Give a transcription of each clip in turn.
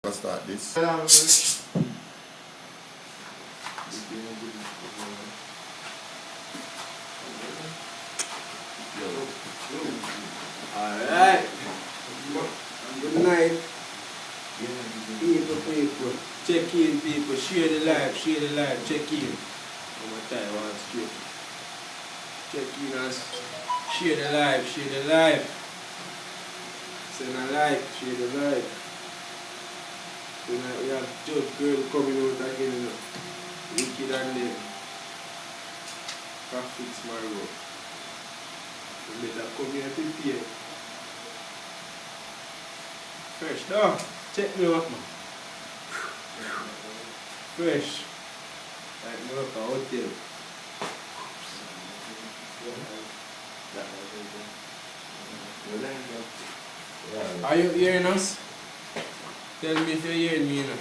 Let's start this. Alright. Good night. People. Check in, people. Share the live. Check in. One more time, one straight. Check in and share the live. Send a like, share the live. Tonight we have Judge Girl coming out again, you know. Wicked and them. Can't fix my road. You better come here prepare. Fresh dog. Check me out, man. Fresh. Like me up a hotel. Are you hearing us? Tell me if you're hearing me now.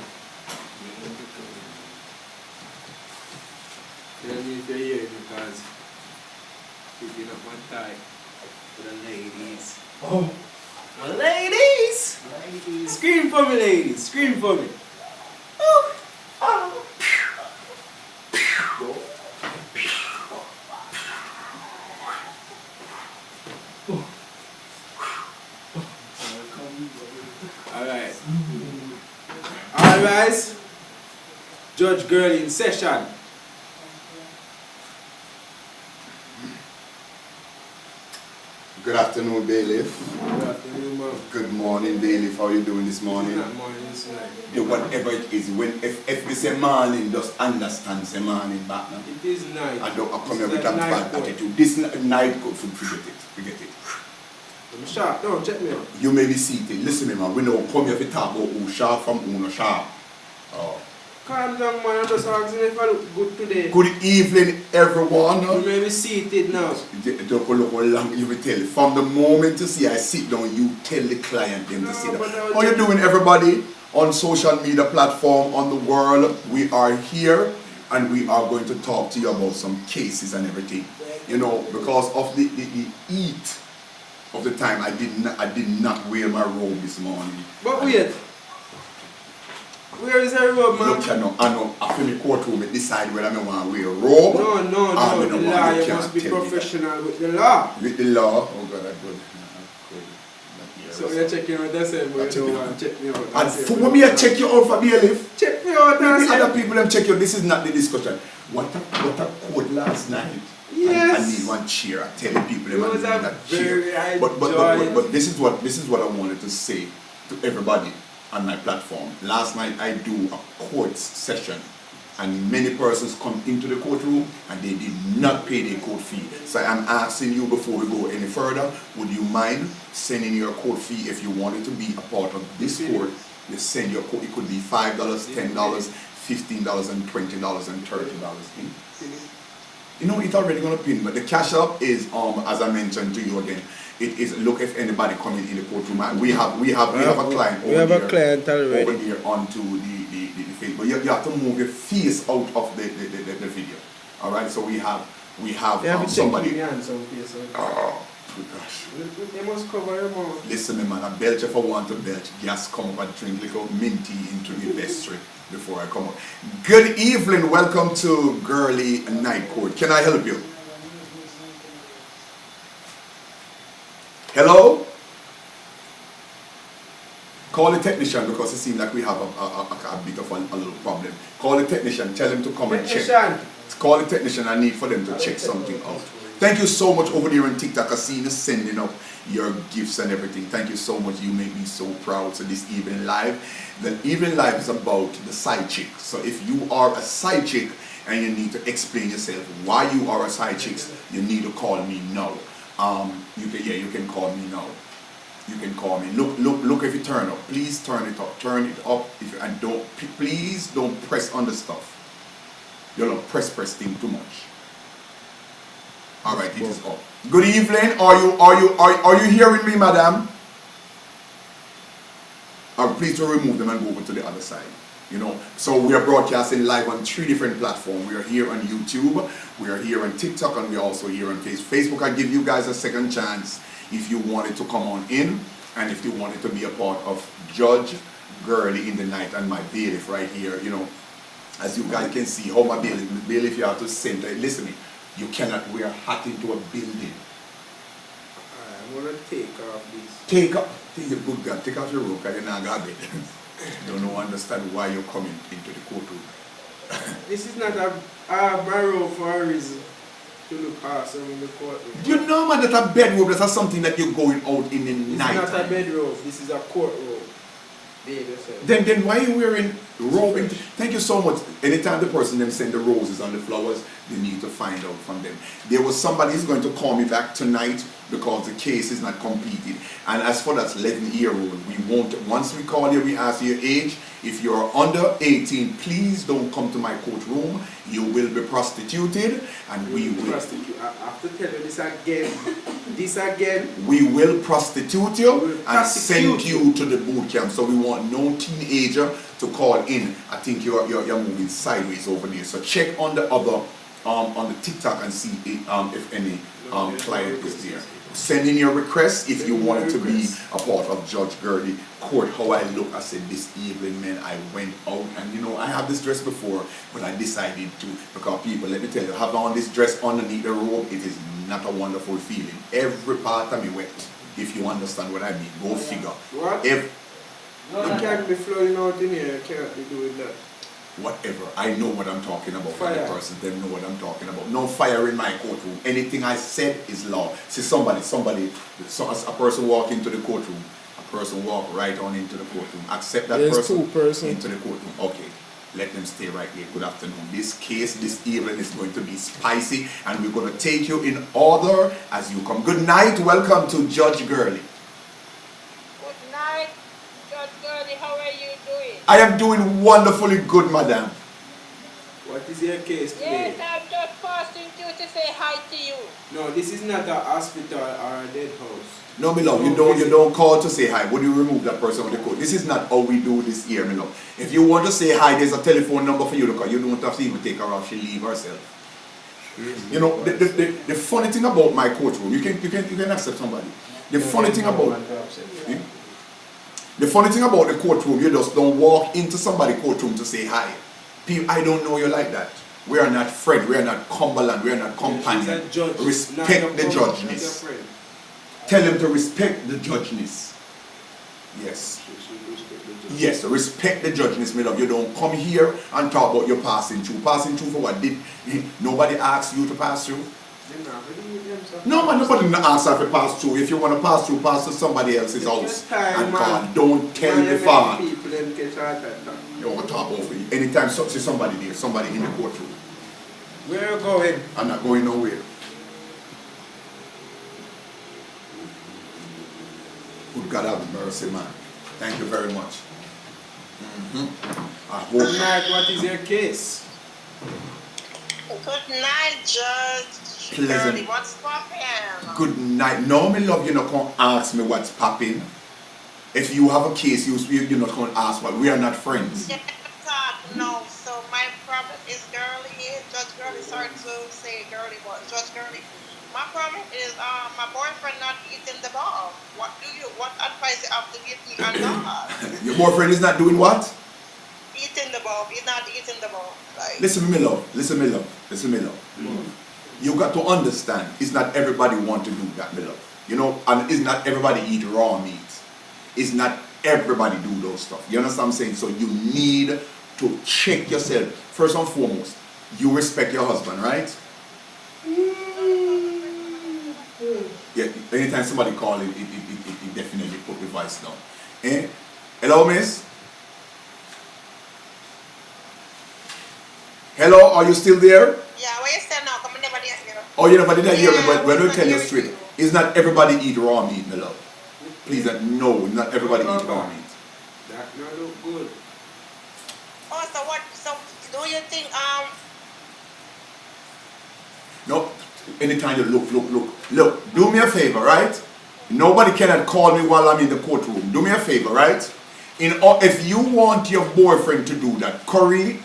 Tell me if you're hearing me, because picking up my tie for the ladies. Oh! The ladies! Scream for me, ladies! Scream for me! Oh! Oh! Alright. Alright, guys. Judge Girl in session. Good afternoon, Bailiff. Good afternoon, man. Good morning, Bailiff. How are you doing this morning? Not morning, it's night. Yeah, whatever it is, if we say morning, just understand say morning back now. It is night. I don't come here It's with a like bad night attitude. This night code, forget it. I'm sharp. Don't check me out. You may be seated. Listen, me, man. We don't come here to talk about who sharp from who no sharp. Oh. Calm down, man. I'm just asking if I look good today. Good evening, everyone. You may be seated now. Look how long you will tell. From the moment to see I sit down, you tell the client them to sit down. How you doing, everybody? On social media platform, on the world, we are here and we are going to talk to you about some cases and everything. You know, because of the heat of the time, I did not wear my robe this morning. But wait. Where is that robe, man? Look, I know, after the courtroom, I decide whether I want to wear a robe. No. The law, you must be professional with the law. With the law? Oh God, that's good. So you're checking out that same, but you don't want to check me out. And for me, I check you out for Bailiff. Check me out. The other people them check you. This is not the discussion. What a quote last night. Yes. I need one cheer. I tell the people them It was I need a that cheer. very But this is what I wanted to say to everybody on my platform. Last night I do a court session and many persons come into the courtroom and they did not pay their court fee. So I'm asking you before we go any further, would you mind sending your court fee if you wanted to be a part of this court? You send your court, it could be $5, $10, $15 and $20 and $30. You know, it's already gonna pin, but the cash up is as I mentioned to you again, it is look if anybody coming in the courtroom. We have a client over here onto the face, but you have to move your face out of the video. Alright, so we have somebody. Oh gosh. You must cover your mouth. Listen, man, I belch if I want to belch. Gas come up and drink little minty into the vestry before I come out. Good evening, welcome to Girly Night Court. Can I help you? Hello? Call the technician because it seems like we have a bit of a little problem. Call the technician, tell him to come and check. Call the technician, I need for them to check something out. Thank you so much over there on TikTok. I see you sending up your gifts and everything. Thank you so much. You make me so proud. So this evening live, the evening live is about the side chick. So if you are a side chick and you need to explain yourself why you are a side chick, you need to call me now. You can call me now. You can call me. Look if you turn up. Please turn it up. Turn it up. And please don't press on the stuff. You don't press thing too much. All right, it is up. Good evening. Are you hearing me, madam? Please don't remove them and go over to the other side. You know, so we are broadcasting live on 3 different platforms. We are here on YouTube, we are here on TikTok, and we are also here on Facebook. I give you guys a second chance if you wanted to come on in and if you wanted to be a part of Judge Girly in the night and my bailiff right here, you know. As you guys can see, how my bailiff you have to center. Listen, you cannot wear hat into a building. I'm gonna take off this. Take your good God, take off your robe because you're not gonna get Don't know understand why you're coming into the courtroom. This is not my robe for a reason. To look awesome in the courtroom. You know, man, that's a bedrobe. That's something that you're going out in the night. It's not a bedrobe. This is a court robe. Then why are you wearing robe? Thank you so much. Anytime the person them send the roses and the flowers, they need to find out from them. There was somebody who's going to call me back tonight because the case is not completed. And as for that 11-year-old, we won't. Once we call you, we ask your age. If you're under 18, please don't come to my courtroom. You will be prostituted, and we will. Prostitute. I have to tell you this again. This again. We will prostitute you and send you to the boot camp. So we want no teenager to call in. I think you're moving sideways over there. So check on the other on the TikTok and see if any client is there. Send in your request if you wanted to be a part of Judge Girly court. How I look, I said this evening, man, I went out and you know I have this dress before, but I decided to because people, let me tell you, have on this dress underneath the robe, it is not a wonderful feeling. Every part of me wet, if you understand what I mean. Go figure. What? You can't be flowing out in here, you can't be doing that. Whatever. I know what I'm talking about. Fire. The person, they know what I'm talking about. No fire in my courtroom. Anything I said is law. See a person walk into the courtroom. A person walk right on into the courtroom. Accept that person into the courtroom. Okay. Let them stay right here. Good afternoon. This case this evening is going to be spicy and we're going to take you in order as you come. Good night. Welcome to Judge Girly. Good night, Judge Girly. How are you doing? I am doing wonderfully good, madam. What is your case today? Yes, I'm just passing through to say hi to you. No, this is not a hospital or a dead house. No, my love, you don't call to say hi. Would you remove that person from the court? This is not how we do this here, my love. If you want to say hi, there's a telephone number for you to call. You don't have to even take her off. She'll leave herself. You know, the funny thing about my courtroom, you can accept somebody. The funny thing about the courtroom, you just don't walk into somebody's courtroom to say hi. People, I don't know you like that. We are not friends. We are not Cumberland. We are not companion. Respect the judgeness. Tell them to respect the judgeness. Yes. Yes, respect the judgeness, my love. You don't come here and talk about your passing through. Passing through for what? Did nobody ask you to pass through? No, man, nobody asked her to pass through. If you want to pass through, pass to somebody else's house. And God, don't tell the father. You want to talk over you. Anytime see somebody there, somebody in the courtroom. Where are you going? I'm not going nowhere. Good God have mercy, man. Thank you very much. I hope. Good night, what is your case? Good night, Judge. Pleasant. Girly, what's poppin'? Good night. No, me love, you're not going to ask me what's popping. If you have a case, you're not going to ask what. We are not friends. No, so my problem is Girly. Judge Girly, sorry to say Girly, but Judge Girly. My problem is my boyfriend not eating the ball. What advice you have to give me on that? Your boyfriend is not doing what? Eating the ball. He's not eating the ball. Like, Listen, me love. You got to understand, it's not everybody want to do that, me love. You know, and it's not everybody eat raw meat. It's not everybody do those stuff. You understand what I'm saying? So you need to check yourself. First and foremost, you respect your husband, right? Yeah, anytime somebody call it definitely put the voice down. Eh? Hello, miss? Hello, are you still there? yeah, where you stand now? Come on, never hear me. Oh, you never did hear me, but let me tell you straight. It's not everybody eat raw meat, my love. Please, no, not everybody eat raw meat. That not look good. Oh, so do you think, No, anytime you look, do me a favor, right? Nobody cannot call me while I'm in the courtroom. Do me a favor, right? If you want your boyfriend to do that, curry,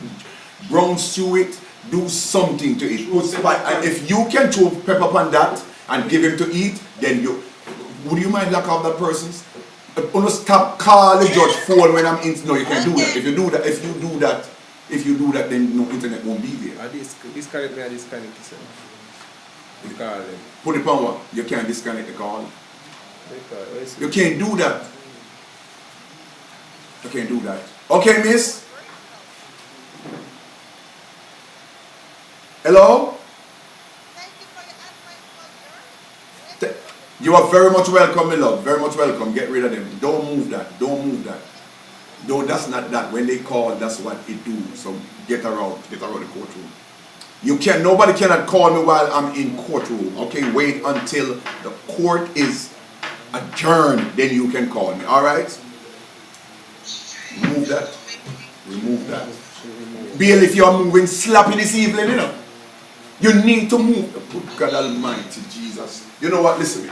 brown stew it, do something to it. And if you can throw pepper on that and give him to eat, then would you mind lock off that person? You stop call the judge phone when I'm in. No, you can't do that. If you do that, then no internet won't be there. Disconnect me, disconnect yourself. You call them. Put it on what? You can't disconnect the call. You can't do that. You can't do that. Okay, miss? Hello? Thank you for your advice, You are very much welcome, my love. Very much welcome. Get rid of them. Don't move that. Don't move that. No, that's not that. When they call, that's what it do. So get around the courtroom. Nobody cannot call me while I'm in courtroom. Okay, wait until the court is adjourned, then you can call me. All right? Remove that. Remove that. Bill, if you're moving sloppy this evening, you know, you need to move. Good God Almighty, Jesus. You know what? Listen.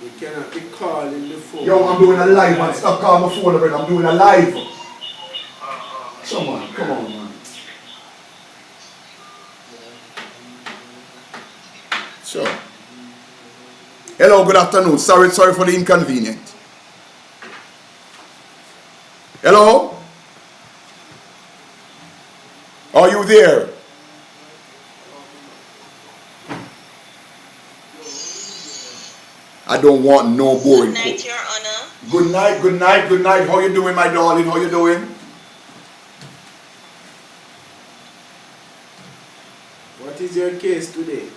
You cannot be calling the phone. Yo, I'm doing a live, man. Stop calling my phone, brother. I'm doing a live. Come on, man. Sure. Hello, good afternoon. Sorry for the inconvenience. Hello? Are you there? I don't want no boring. Good night, Your Honor. Good night. How you doing, my darling? How you doing? What is your case today?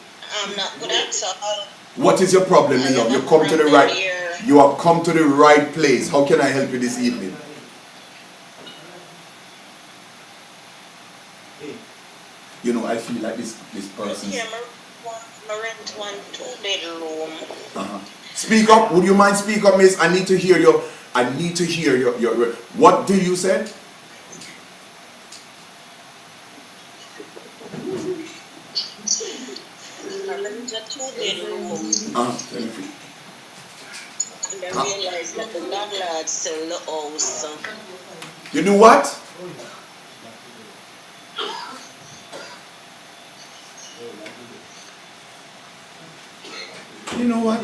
I'm not good at so. What is your problem, my love? You have come to the right place. How can I help you this evening? You know, I feel like this person. Yeah, I rent one 2-bedroom. Speak up. Would you mind speak up, miss? I need to hear your. What do you say? I rent a 2-bedroom. Let me see. And I realized that the landlord sell the house. You do what? You know what?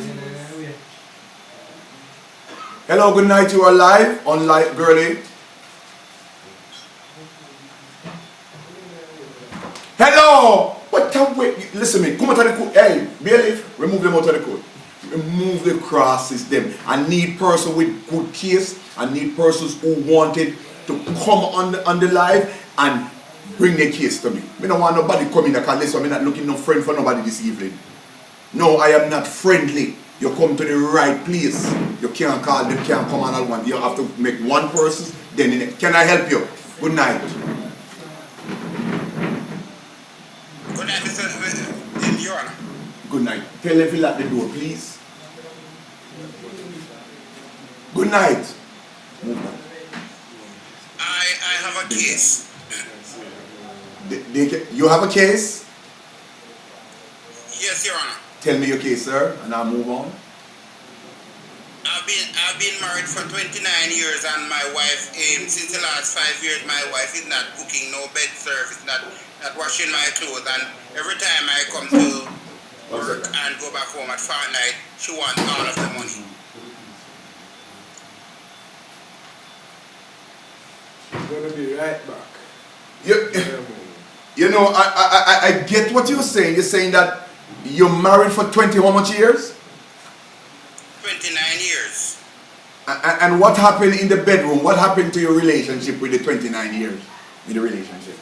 Hello, good night. You are live on live, girlie. Hello. What time? Wait, listen to me. Come out of the court. Hey, bailiff, remove them out of the court. Remove the crosses. Them. I need person with good case. I need persons who wanted to come on the live and bring their case to me. I don't want nobody coming because listen, I'm not looking no friend for nobody this evening. No, I am not friendly. You come to the right place. You can't call them, can't come on at one. You have to make one person, then the next. Can I help you? Good night. Good night, Mr. Your Honor. Good night. Tell them to lock the door, please. Good night. Move on. I have a case. You have a case? Yes, Your Honor. Tell me your case, sir, and I'll move on. I've been married for 29 years, and my wife, since the last 5 years, my wife is not cooking, no bed service, not washing my clothes, and every time I come to work and go back home at fortnight, she wants all of the money. I'm gonna be right back. You know, I get what you're saying. You're saying that you're married for 20 how much years? 29 years. And what happened in the bedroom? What happened to your relationship with the 29 years in the relationship?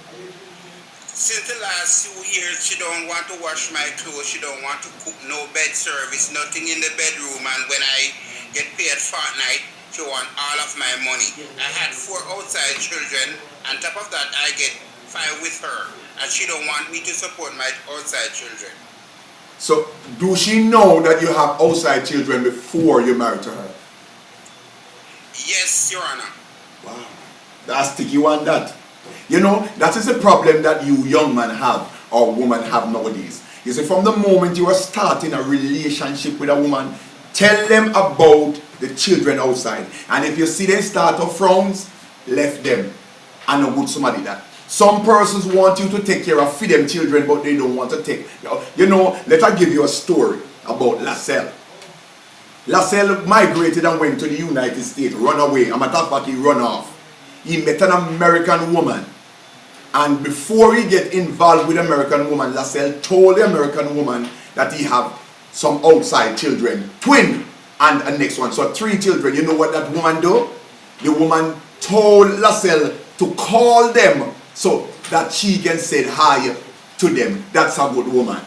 Since the last 2 years, she don't want to wash my clothes. She don't want to cook, no bed service, nothing in the bedroom. And when I get paid fortnight, she want all of my money. I had 4 outside children. On top of that, I get 5 with her. And she don't want me to support my outside children. So, do she know that you have outside children before you married to her? Yes, Your Honor. Wow. That's sticky one, that. You know, that is the problem that you young men have, or women have nowadays. You see, from the moment you are starting a relationship with a woman, tell them about the children outside. And if you see them start to frowns, left them. And not good somebody that. Some persons want you to take care of them children, but they don't want to take. You know, let me give you a story about Zelle. LaSalle migrated and went to the United States, run away. I'm a talk about he run off. He met an American woman. And before he get involved with American woman, LaSalle told the American woman that he have some outside children, twin, and a next one. So 3 children. You know what that woman do? The woman told LaSalle to call them so that she can say hi to them. That's a good woman.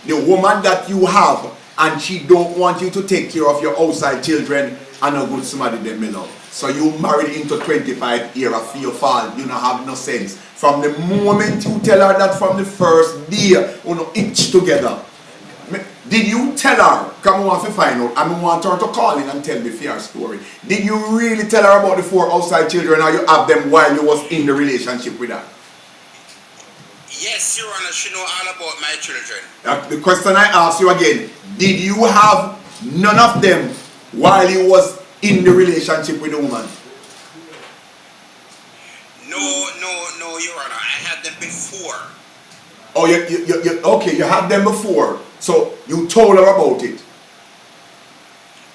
The woman that you have and she don't want you to take care of your outside children and a good somebody them, you know. So you married into 25 era for your fault. You don't have no sense. From the moment you tell her that from the first day, you know, itch together. Did you tell her, come on to find out, I want her to call in and tell me your story. Did you really tell her about the 4 outside children or you have them while you was in the relationship with her? Yes, Your Honor, she know all about my children. The question I ask you again, did you have none of them while you was in the relationship with the woman? No, Your Honor, I had them before. Oh, okay, you had them before. So you told her about it?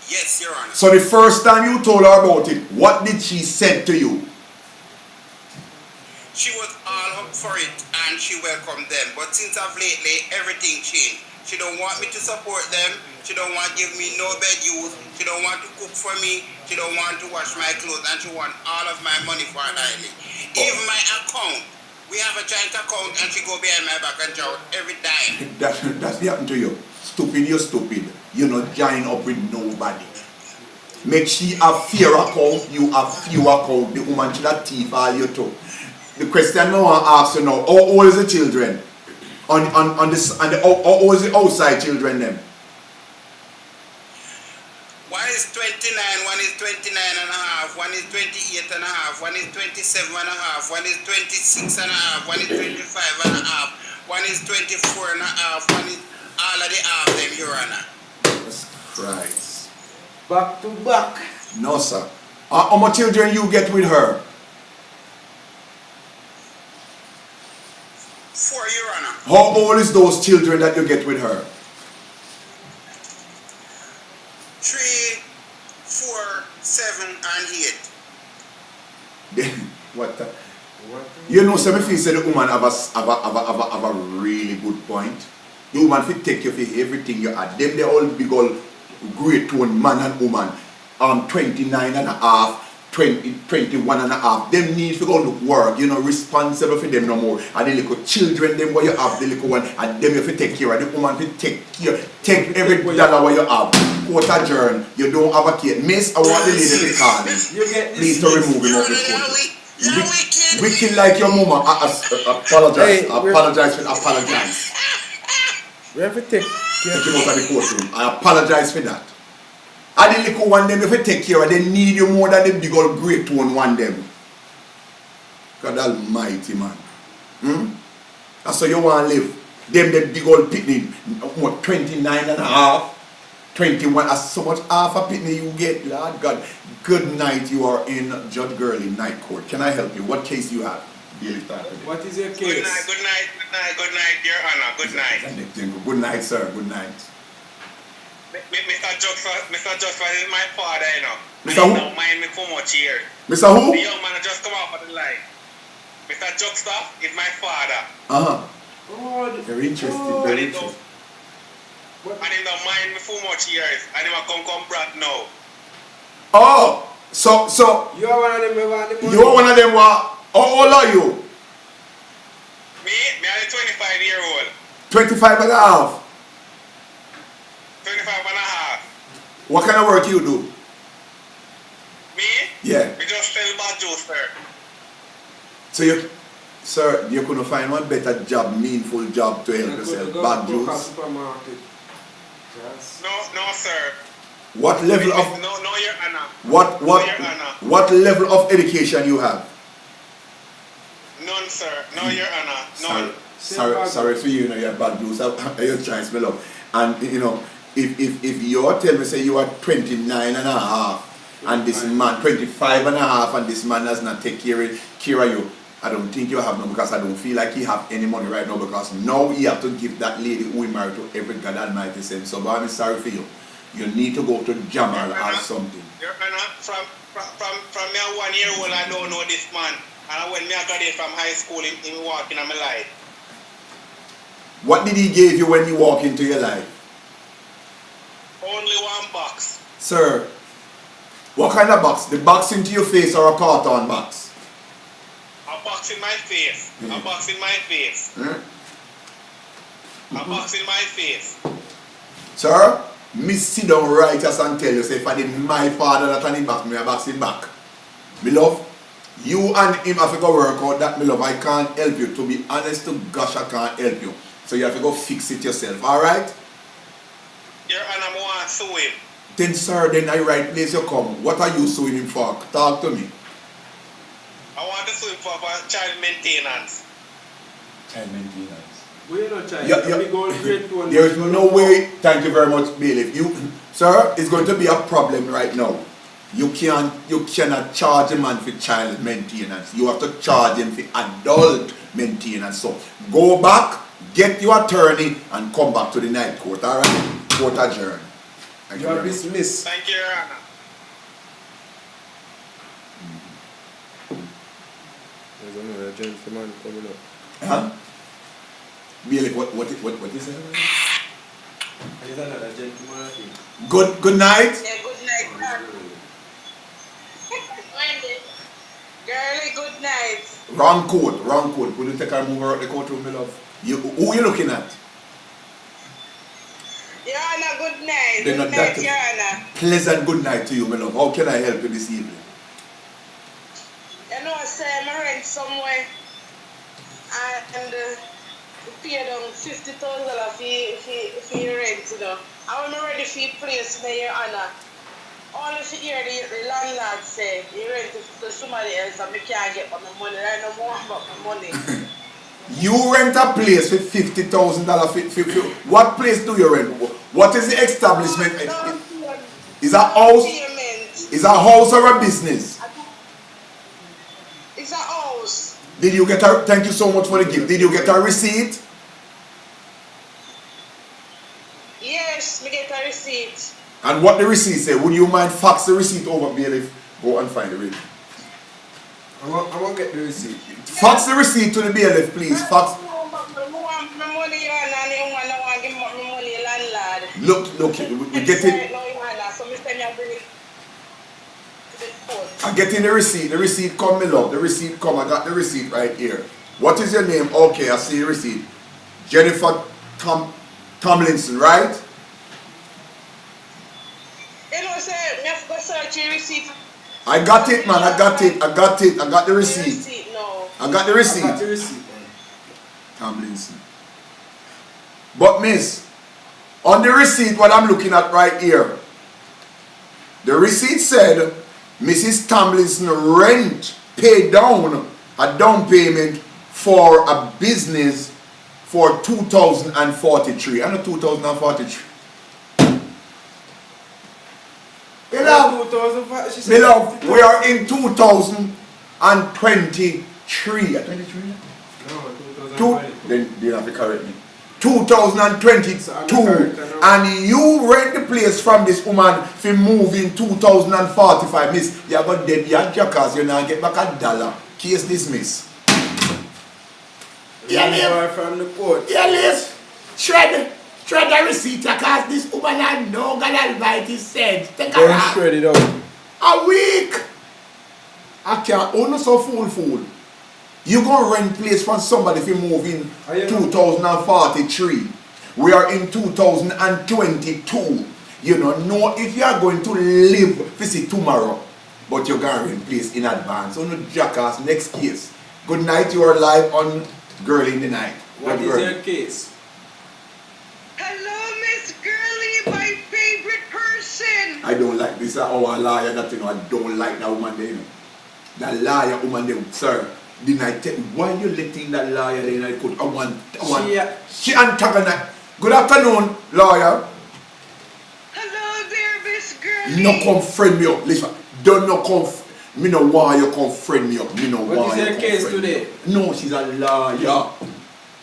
Yes, Your Honor. So the first time you told her about it, what did she say to you? She was all up for it and she welcomed them. But since of lately, everything changed. She don't want me to support them. She don't want to give me no bed use. She don't want to cook for me. She don't want to wash my clothes. And she want all of my money fortnightly. Even my account. We have a joint account and she go behind my back and shout every time. That's the happen to you. Stupid, you're stupid. You not join up with nobody. Make she have fear account, you have few account. The woman should have teeth all you too. The question I want to ask you now, how old is the children? On this and how old is the outside children them? One is 29, one is 29 and a half, one is 28 and a half, one is 27 and a half, one is 26 and a half, one is 25 and a half, one is 24 and a half, one is all of the half them, Your Honor. Jesus Christ. Back to back. No, sir. How much children you get with her? 4, Your Honor. How old is those children that you get with her? 3, 4, 7, and 8. What the? You know, some people say the woman have a really good point. The woman will take you for everything you are. Them they all big old great tone man and woman. 29 and a half, 21 and a half. Them need to go look work, you know, responsible for them no more. And the little children, them what you have, the little one, and them you have to take care of. The woman will take care, take every dollar what you have. Quote adjourn, you don't have a kid. Miss, I want the lady to call him. Please to remove him off the court. Wicked like your mama. Apologize. Apologize. We have to take Take him out of the courtroom. I apologize for that. And the little one them if you take care of, they need you more than the big old great one them. God almighty, man. That's how you want to live. Them the big old picnic, 29 and a half, 21, that's so much half a picnic you get, Lord God. Good night, you are in Judge Gurley Night Court. Can I help you? What case do you have? What is your case? Good night, Your Honor. Good night. Good night, sir. Good night. Mr. Joshua is my father, you know. Mr. Who? Don't mind me for much here. Mr. Who? The young man just come off of the line. Mr. Joshua is my father. God. Very interesting. God. Very interesting. And he don't mind me for much years. And he will come back now. Oh, so You are one of them who want the money. you are one of them. How old are you? Me I'm a 25-year-old. 25 and a half. 25 and a half. What kind of work you do? Me? Yeah. We just sell bad juice, sir. So you couldn't find one better job, meaningful job to help yourself. Bad juice. No, sir. What level of No, Your Honor. what level of education you have? None, sir. No, Your Honor. None. Sorry for you, you're bad juice. Your choice, my love. And you know, if you tell me say you are 29 and a half and this man 25 and a half and this man does not take care of you, I don't think you have no, because I don't feel like he have any money right now, because now he have to give that lady who he married to every God Almighty same. So but I'm sorry for you. You need to go to Jamal or something. Your Honor, from me 1 year old, I don't know this man. And when me I graduated from high school, he walking on my life. What did he give you when you walk into your life? Only one box. Sir, what kind of box? The box into your face or a carton box? A box in my face. A box in my face. A box in my face. Sir, me sit down righteous and tell you, say, if I did my father that on him back, me a box him back. Me love, you and him have to go work out that, me love. I can't help you. To be honest to gosh, I can't help you. So you have to go fix it yourself, alright? Your Honor, I want to sue him. Then sir, then I right place you come. What are you suing him for? Talk to me. I want to sue him for child maintenance. Child maintenance. We not child. Yeah. There is no way. Thank you very much, bailiff. Sir, it's going to be a problem right now. You cannot charge a man for child maintenance. You have to charge him for adult maintenance. So go back, get your attorney, and come back to the night court. All right? Court adjourned. You are dismissed. Thank you, Your Honor. There's another gentleman coming up. Huh? Bailiff, what is it? There's another gentleman, I think. Good night. Yeah, good night. Girlie, good night. Wrong code. Could you take her move her out the courtroom, my love? Who are you looking at? Your Honor, good night. Then Good night, Your Honor. Pleasant good night to you, my love. How can I help you this evening? You know, I say I'm rent somewhere and we pay down $50,000 for your rent, you know. I'm ready for your place, Your Honor. All if you hear the landlord say, you rent to somebody else and I can't get my money. I know more about my money. You rent a place for $50,000. What place do you rent? What is the establishment? Is a house? Is a house or a business? It's a house. Did you get a? Thank you so much for the gift. Did you get a receipt? Yes, we get a receipt. And what the receipt say? Would you mind fax the receipt over, bailiff? Go and find the receipt. I want to get the receipt. Fax the receipt to the bailiff, please. Fax. Look, we get it. I'm getting the receipt. The receipt come, me love. The receipt come. I got the receipt right here. What is your name? Okay, I see your receipt. Jennifer Tomlinson, right? You know, sir, I have to go search your receipt. I got it, man. I got the receipt. I got the receipt. Tomlinson. But miss, on the receipt, what I'm looking at right here, the receipt said Mrs. Tomlinson rent paid down a down payment for a business for 2043. I know 2043. Beloved, we are in 2023. 23? No, then you have to correct me. 2022, and you rent the place from this woman for move in 2045. Miss, you got dead, you are jackass, you now get back $1. Case dismissed. From the court. Yeah, Liz. Shred the receipt, because this woman I know God Almighty said. Take her out. Shred it out. A week. I can't own so fool. You gonna rent place from somebody if you move in 2043. We are in 2022. You don't know if you are going to live visit tomorrow, but you're gonna rent place in advance. So no jackass. Next case. Good night. You are live on Girlie in the Night. What is your case? Hello, Miss Girlie, my favorite person. I don't like this. Our liar, that you know. I don't like that woman there. You know. That liar woman there, sir. Didn't I tell you why you letting that liar there in the court? I want she antagonized. Good afternoon, lawyer. Hello there, Miss Girlie. No come friend me up. Listen, don't no come. Me no why you come friend me up. Me no why. What is your case today? No, she's a liar.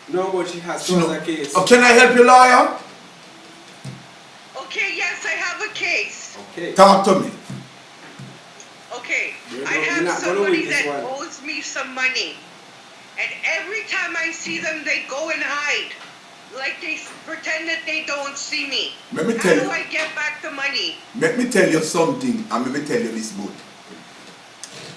No, but she has a case. Oh, can I help you, lawyer? Okay, yes, I have a Okay. Talk to me. Okay, You're I not- you're have not gonna somebody win this that one. owes me some money. And every time I see them, they go and hide. Like they pretend that they don't see me. Let me How tell do you. I get back the money? Let me tell you something, and let me tell you this good.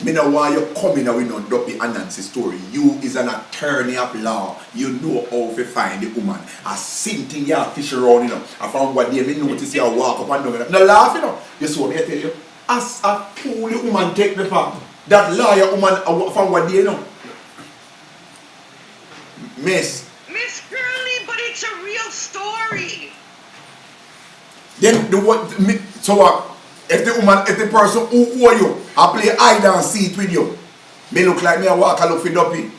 Me know why you come in with no dopey and Nancy story. You is an attorney of law. You know how to find the woman. A same thing you fish around, you know. And from what day me notice you walk up and down. No laugh, you know. You saw me I tell you. As a fool woman take me from. That lawyer woman from what day, you know. Miss. Miss Curly, but it's a real story. Then the what so what? If the person who owe you, I play hide and seek with you. Me look like me I walk and look for dopey.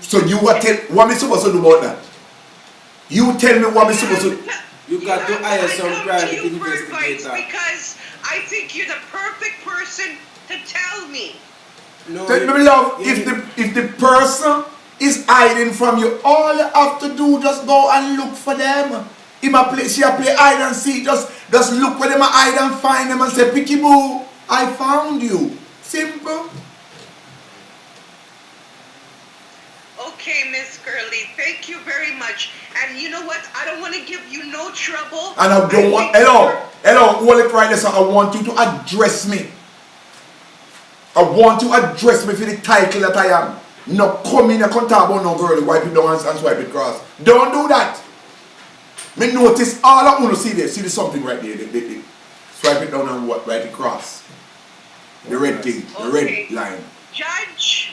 So you what me supposed to do about that? You tell me what me supposed to do. You got to hire some I private come to you for advice investigator. because I think you're the perfect person to tell me. No, Tell me love, if the person is hiding from you, all you have to do just go and look for them. In my place, she play hide and seek. Just look where them hide and find them and say, Picky boo, I found you. Simple. Okay, Miss Curly, thank you very much. And you know what? I don't want to give you no trouble. And I don't want, hello, hold it right there, so I want you to address me. I want you to address me for the title that I am. No come in and come talk about no girl, wipe it down and swipe it across. Don't do that. Me notice all I want to see there. See the something right there. They swipe it down and what? Right across. The red thing. The Okay. red line. Judge.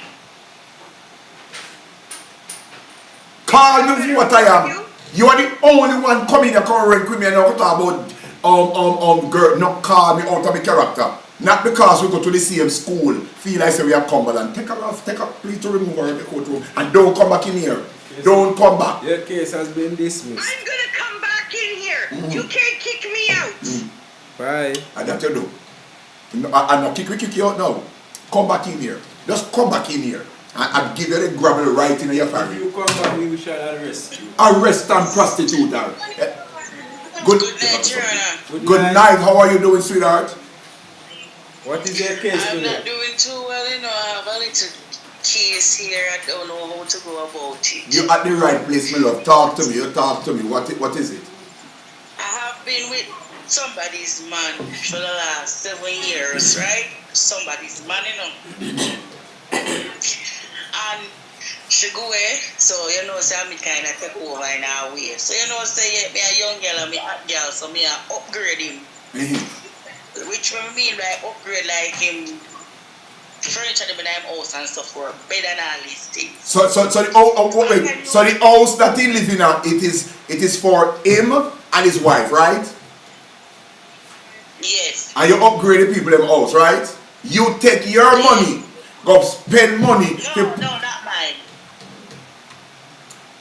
Call me for what I am. You are the only one coming and come rank with me and now talk about girl. Not call me out of my character. Not because we go to the same school. Feel like say we are Cumberland. Take her off. Take her. Please to remove her in the courtroom and don't come back in here. Don't come back. Your case has been dismissed. I'm gonna come back in here. You can't kick me out. Bye. And that you do. And now kick you out now. Come back in here. Just come back in here. And give you the gravel right in your If family. you come back, we shall arrest you. Arrest and prostitute her. Good night, Your Honor. Good night. How are you doing, sweetheart? What is your case I'm today? not doing too well, you know. I have a little case here. I don't know how to go about it. You're at the right place, my love. Talk to me. You talk to me. What is it? I have been with somebody's man for the last 7 years, right? Somebody's man, you know. And she go away, so you know, say me kind of take over in our way. So you know, say yeah, me a young girl and me hot girl, so me a upgrade him. Which I mean like upgrade like him furniture in my house and stuff for bed and all these things. So the house that he live in now, it is for him and his wife, right? Yes. And you upgrade the people in the house, right? You take your money, go spend money. No, not mine.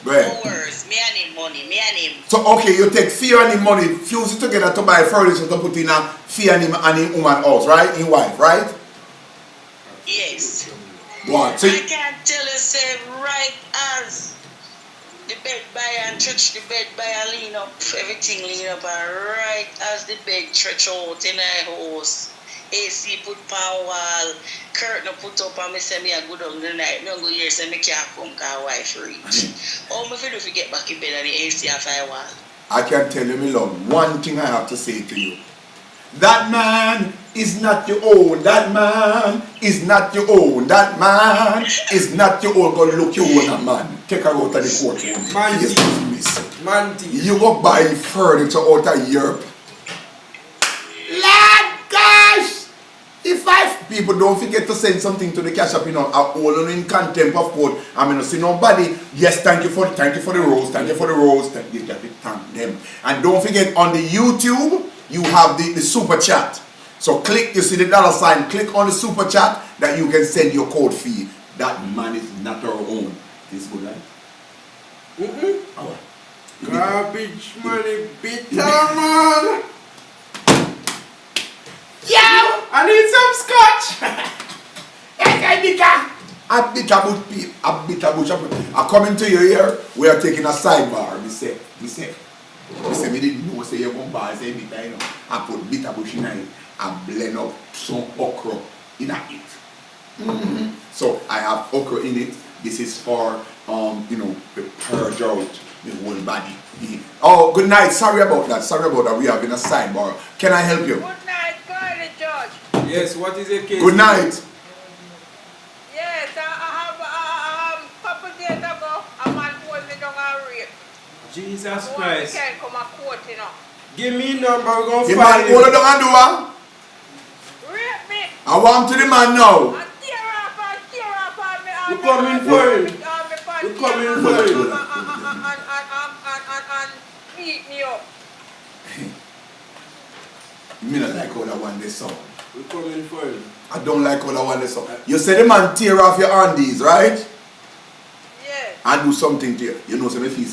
Right. No worries. Me and him money. Me and him. So okay, you take fee and him money, fuse it together to buy furniture to put in a fee and him and his woman house, right? His wife, right? Yes. What? So I can't tell you say right as the bed by and stretch the bed by and lean up, everything lean up and right as the bed stretch out in our house. AC put pan wall, curtain put up and me say me a go down the night. Me go here say me can't come cause wife reach. How me feel if you get back in bed and the AC off our wall? I can tell you, my love, one thing I have to say to you. That man is not your own. That man is not your own. That man is not your own. Go look your own man. Take her out of the courtroom. Manti. You go buy furniture out of Europe. Lord gosh! If people don't forget to send something to the CASHAPP, you know, are all in contempt of court. I mean, see nobody. Yes, thank you for the rose. Thank you for the rose. Thank them. And don't forget on the YouTube, you have the super chat. So click, you see the $sign, click on the super chat that you can send your code fee. That man is not our own. This good, right? Alright. Garbage money, bitter man. Yo! I need some scotch. A bitter bush. I come into your ear, we are taking a sidebar. Me say, me didn't know say you're going to buy, say bitter, you know. I put bitter bush in it. I blend up some okra in it. So I have okra in it. This is for the purge out the whole body. Oh, good night. Sorry about that. We are in a sidebar. Can I help you? Good night, go ahead, George. Yes, what is the case? Good night. Yes, I have a couple days ago, a man told me down a rape. Jesus Christ. Can't come a court, you know. Give me number, we're going to The find man hold him. it down and do what? Rape me. I want to the man now. And tear off on me. You coming for him? You coming for him? And beat me up. You mean I like how that one they saw? We coming for him. I don't like how that one they saw. You say the man tear off your undies, right? Yes. I do something to you. You know, so me feel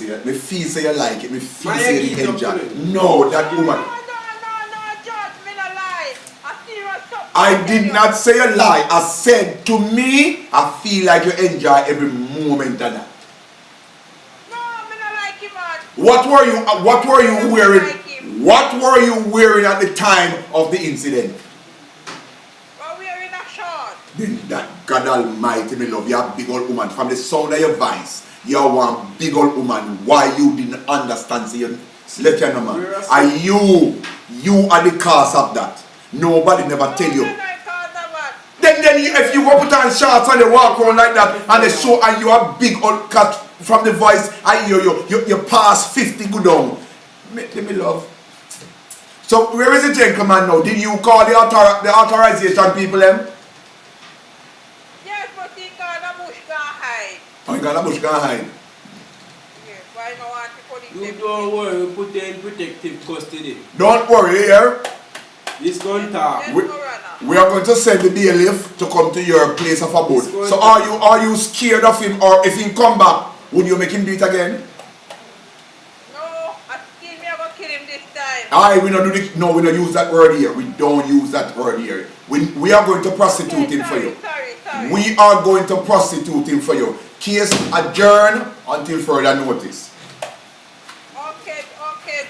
say you like it. Me feel My say egg you eat enjoy. up to it. No, that woman. No, George, me no lie. I serious something. I did not say a lie. I said to me, I feel like you enjoy every moment of that. No, me no like him, man. What were you wearing? What were you wearing at the time of the incident? But we are in a short. Then that God Almighty, me love, you're a big old woman. From the sound of your voice, you're one big old woman. Why you didn't understand? So you let you know, man. Are you are the cause of that. Nobody never tell you. Then if you go put on shorts and you walk around like that and they show and you are big old cat from the voice, I hear you pass 50 good on. Let me love. So where is the gentleman now? Did you call the authorization people them? Yes, but he got a bush gone hide. Oh, you got a bush gonna hide. Yes, why no want to put You it don't worry, we put you in protective custody. Don't worry here. This gun talk. We are going to send the bailiff to come to your place of abode. So are you scared of him, or if he come back, would you make him do it again? No, I still me ever kill him this time. Aye, we don't do this. No, we don't use that word here. We don't use that word here. We are going to prosecute him for you. Sorry. We are going to prosecute him for you. Case adjourned until further notice. Okay,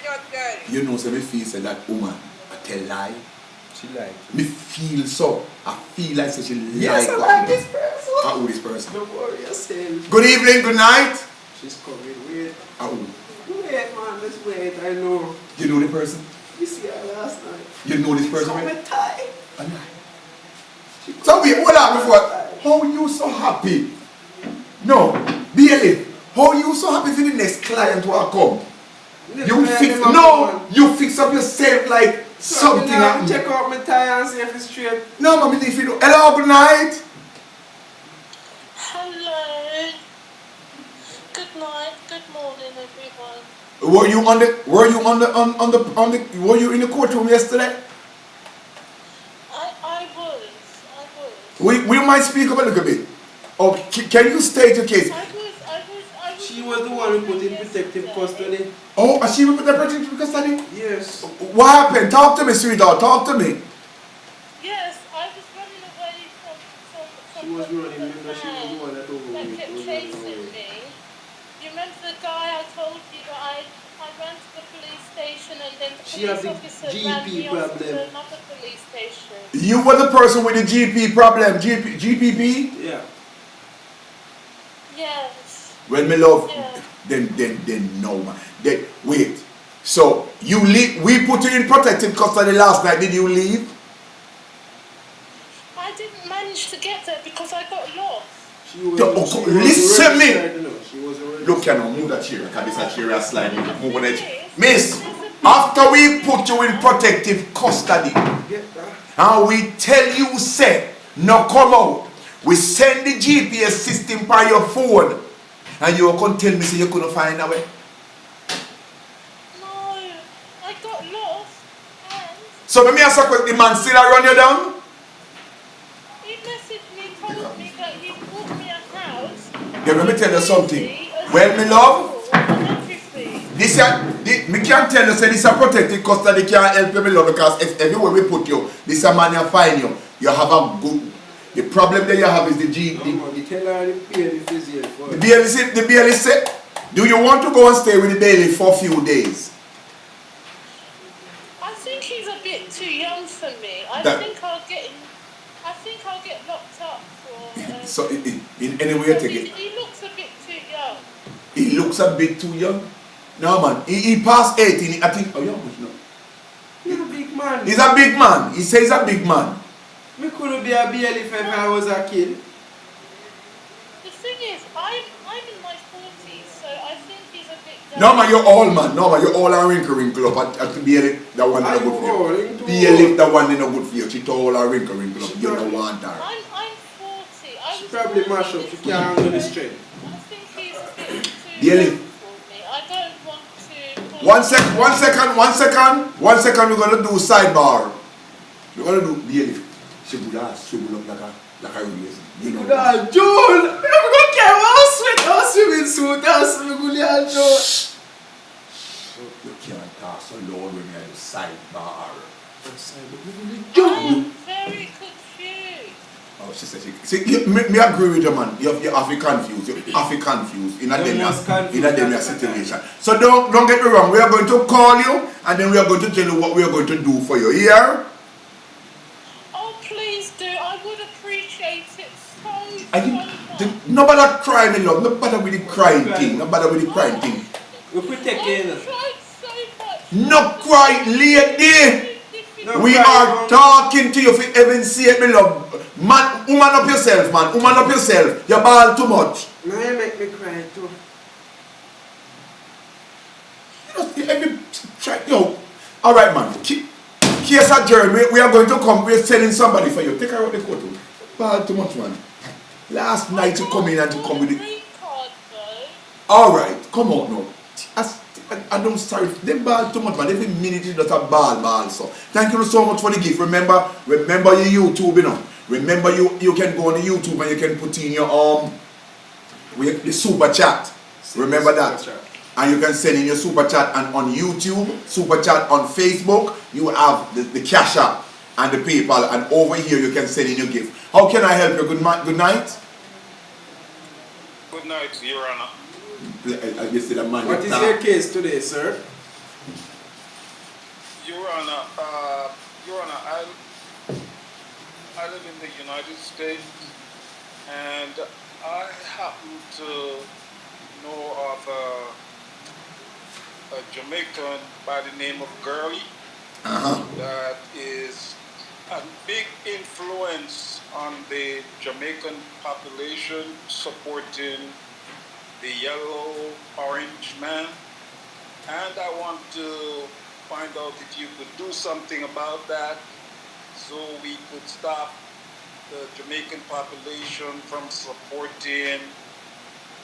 Judge Girl. You know, so me feel say that woman I tell lie. She like Me feel so. I feel like such a lie. yes, I like this person. Who this person? Don't worry yourself. Good evening, good night. She's coming. Wait. Who? Wait, man. Let's wait. I know. You know the person? You see her last night. You know this person? Come Right? and tie. A lie. So wait, hold on before. How you so happy? No, Bailey. How you so happy for the next client will come? You fix up yourself like something. Check out my tie and see if it's straight. No, mommy, if you do. Hello, good night. Hello. Good night. Good morning, everyone. Were you in the courtroom yesterday? I was. We might speak up a little bit. Oh, can you state your case? I was. She was the one who put in protective custody. Oh, and she put the protective custody? Yes. What happened? Talk to me, sweetheart. Talk to me. Yes, I was running away from She was running. Remember, she was the one that that overweight. kept chasing me. You remember the guy I told you that I ran to the police station and then the She had police the officer GP ran me off problem. to another police station. You were the person with the GP problem. GPP? Yeah. Yes. Well, my love, Yeah. then no, man. Then, wait. So, you leave, we put you in protective custody last night. Did you leave? I didn't manage to get there because I got lost. Listen me. She was already. Look, you know, move that chair. Because this is a chair slide. Move on that chair. Miss, after we put you in protective custody, Get that. and we tell you, say, no come out. We send the GPS system by your phone. And you can tell me, say, you couldn't find a way. No, I got lost. And So, let me ask you a question. The man still run you down? he messaged me, told me that he bought me a house. Yeah, let me tell you something. Well, my love, this me can't tell you, say this is a protected custody, can't help you, my love, because if everywhere we put you, this a man you find you, you have a good, the problem that you have is the the bailiff said, do you want to go and stay with the bailiff for a few days? I think he's a bit too young for me. think I'll get locked up for. So in any way you take it. He looks a bit too young. He looks a bit too young. No man, he passed 18. I think. Oh, yeah, much now. He's a big man. He's a big man. He says he's a big man. Me couldn't be a BL if I was a kid. The thing is, I'm in my 40s, so I think he's a bit young. No man, you're old man. No man, you're all a wrinkle up. At BL, that one is no good for you. BL, that one is no good for you. She told a wrinkle up. You don't want her. I'm 40. She probably mash up. She can't handle the strength. I think he's a bit too young for me. I don't want to. One second. We're gonna do sidebar. We're gonna do BL. She would ask, she would look like a reason. You know. Joel! I'm gonna carry our swimming suit. That's me good, Joel. You can't talk so loud when you're at the sidebar. I'm very confused. Oh, she said see, me agree with you, man. You have to confuse. You have to confuse in a situation. So don't get me wrong. We are going to call you and then we are going to tell you what we are going to do for you. Here? Oh, please do. I would appreciate it so much. Nobody cry, me love. Nobody with the crying thing. Nobody with the crying thing. We protect you. I've tried so much. No cry, lady. No We cry, are man. talking to you if you even see it, me love. Man, woman up yourself, man. Woman up yourself. You ball too much. No, you make me cry too. Yo, all right, man. Case adjourned. We are going to come. We're selling somebody for you. Take her out the court. Ball too much, man. Last night you come in and you come with it. All right, come on now. I don't sorry. They ball too much, man. Every minute is just a ball. So thank you so much for the gift. Remember your YouTube, you know. Remember you can go on the YouTube and you can put in your the super chat. Remember that. And you can send in your super chat and on YouTube, super chat on Facebook, you have the Cash App and the PayPal, and over here you can send in your gift. How can I help you? Good night. Good night, Your Honor. What is your case today, sir? Your Honor, I live in the United States, and I happen to know of a Jamaican by the name of Gurley that is a big influence on the Jamaican population supporting the yellow orange man, and I want to find out if you could do something about that so we could stop the Jamaican population from supporting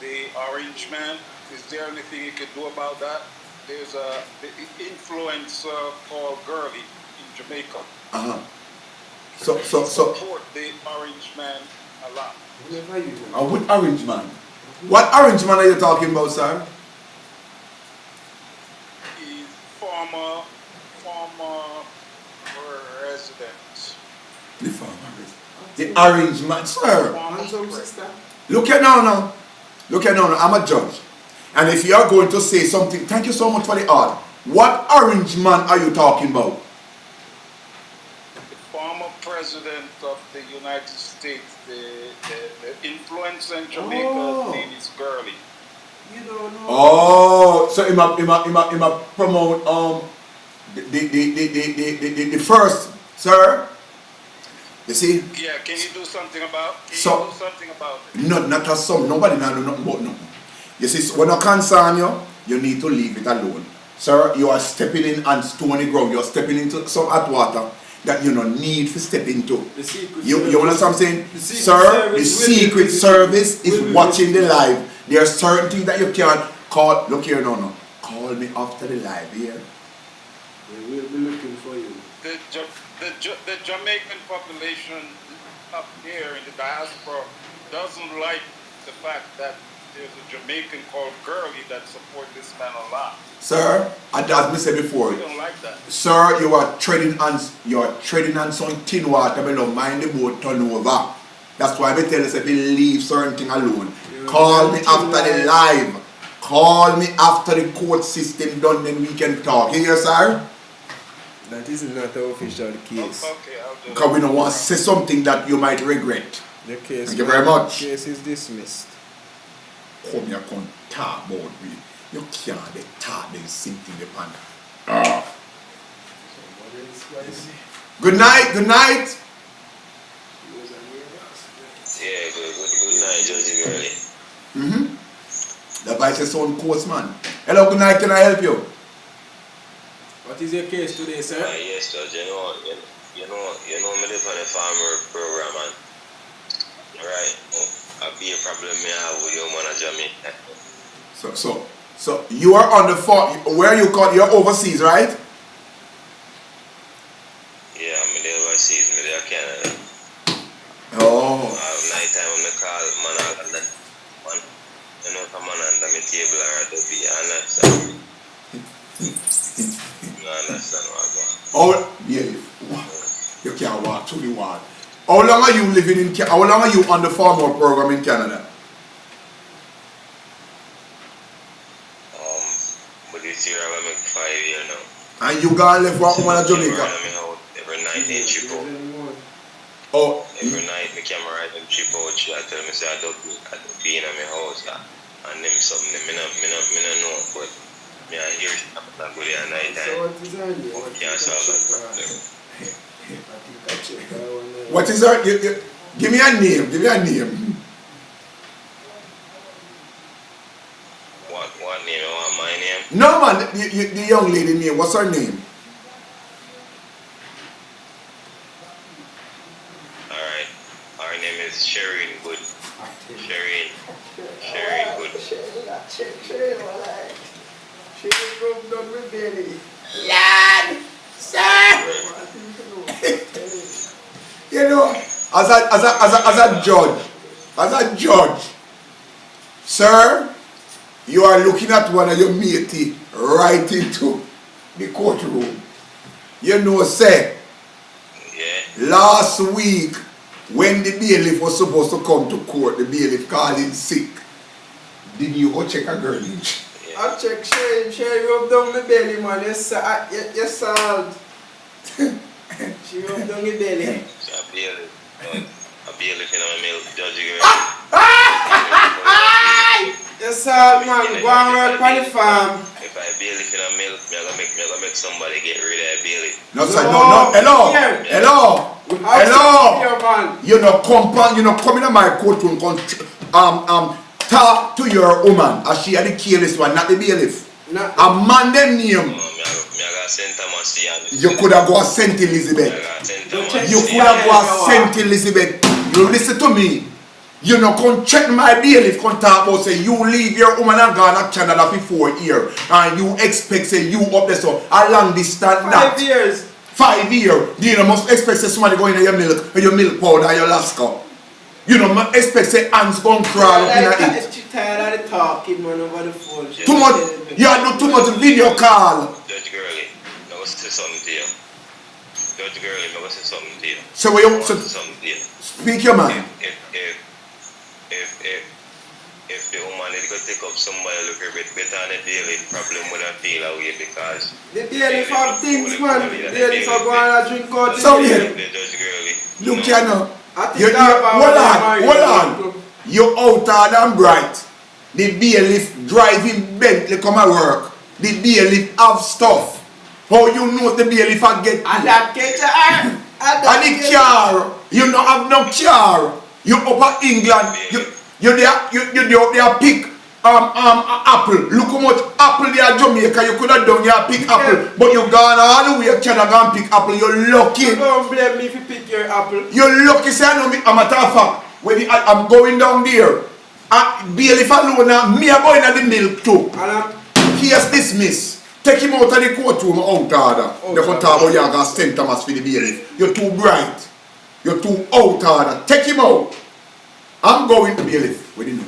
the orange man. Is there anything you could do about that? There's the influencer called Gurley in Jamaica. So support the orange man a lot. What orange man? What orange man are you talking about, sir? He's former resident. The former resident. The orange man, sir. Look at now. I'm a judge. And if you are going to say something, thank you so much for the art. What orange man are you talking about? The former president of the United States, the influencer in Jamaica, name is Gurley. You don't know. Oh, so he might promote the first, sir. You see? Yeah, can you do something about it? No, not as some. Nobody now do nothing about nothing. You see, when I concern you, you need to leave it alone. Sir, you are stepping in on stony ground. You are stepping into some hot water that you don't need to step into. You understand what I'm saying? Sir, the Secret Service is watching the live. There are certain things that you can't call. Look here, no. Call me after the live here. We will be looking for you. The Jamaican population up here in the diaspora doesn't like the fact that there's a Jamaican called Gurley that supports this man a lot. Sir, as I said before, we don't like that. Sir, you are treading on some thin water, but don't mind the boat turn over. That's why I tell you to leave certain thing alone. Call me after the live. Call me after the court system done, then we can talk. Here, sir? That is not an official case. Okay, I'll do Because we don't want to say something that you might regret. The case, Thank you very much. Case is dismissed. Come here, come talk about me. You can't be talk then simply the pan. Ah. Good night, good night. Yeah, good night, Judge Girlie. The vice is on course, man. Hello, good night, can I help you? What is your case today, sir? Yes, Judge, you know, me live on a farmer program, and right, I'll be a problem me have with your manager, me. So you are on the farm, where you call, you're overseas, right? Yeah, I'm there overseas, me there Canada. Oh. Night time on the call, man, I got that man. You know, come on under my table or the be, you understand? You understand what I'm going? Oh, yeah. You can't walk through the wall. How long are you living in Canada? How long are you on the farmer program in Canada? But this year I will make 5 years now. And you gonna live walk home in Jamaica? Every night in chip out. Oh. Every night my camera ride them chip out. She tell me say I don't be in my house and them something me no know, but me I hear that good at night time. Can't solve that problem. What is that? Give me a name. Give me a name. What name? You want my name? No, man. The young lady name. What's her name? Alright. Her name is Shereen Good. Shereen Good. She rubbed on my belly. Lad! Sir! You know, as a judge, sir, you are looking at one of your matey right into the courtroom. You know, sir, last week when the bailiff was supposed to come to court, the bailiff called in sick. Did you go check a girl? I check she rubbed down my belly, man. Yes, salt. She rubbed down my belly. A bailiff in my milk, Judge Girlie. Yes, salt, man. Go and work on the farm. If I bailiff in a milk, I'm gonna make somebody get rid of that bailiff. No, sir, no. Hello. You know, come in my courtroom, talk to your woman, as she had the careless one, not the bailiff. A man them name. You could have got St. Elizabeth. You could have got St. Elizabeth. You listen to me. You know, come check my bailiff, come talk about say you leave your woman and go to Canada for 4 years. And you expect say you up there so a long distance 5 years. 5 years. You know, must expect say somebody go in your milk powder, your Lasco. You know, must expect say ants gon' crawl up in it. She tired of the talking, man, over the phone. Too much, you do too much video call. Judge Girlie, I was say something to you. Judge Girlie, I was say something to you. So what you speak your man. If the woman is going to take up somebody a little bit better than the bailiff, problem would have feel away because the bailiff have things, man. The bailiff are going to drink out. So yeah. Judge Girlie. Look here now. Hold on. You outer than bright. The bailiff driving Bentley come at work. The bailiff have stuff. How you know the bailiff a get? And that get her. And the car. You don't have no car. You up at England. You there pick apple. Look how much apple there at Jamaica. You could have done your pick apple. But you gone all the way to Canada and pick apple. You're lucky. Don't blame me if you pick your apple. You're lucky, say I know me. I'm a matter of fact. When I'm going down there, bailiff alone, me are going at the milk too. Case dismissed. Take him out of the courtroom out order. They can talk about you and St. Thomas for the bailiff. You're too bright. You're too out order. Take him out. I'm going to bailiff. What do you know?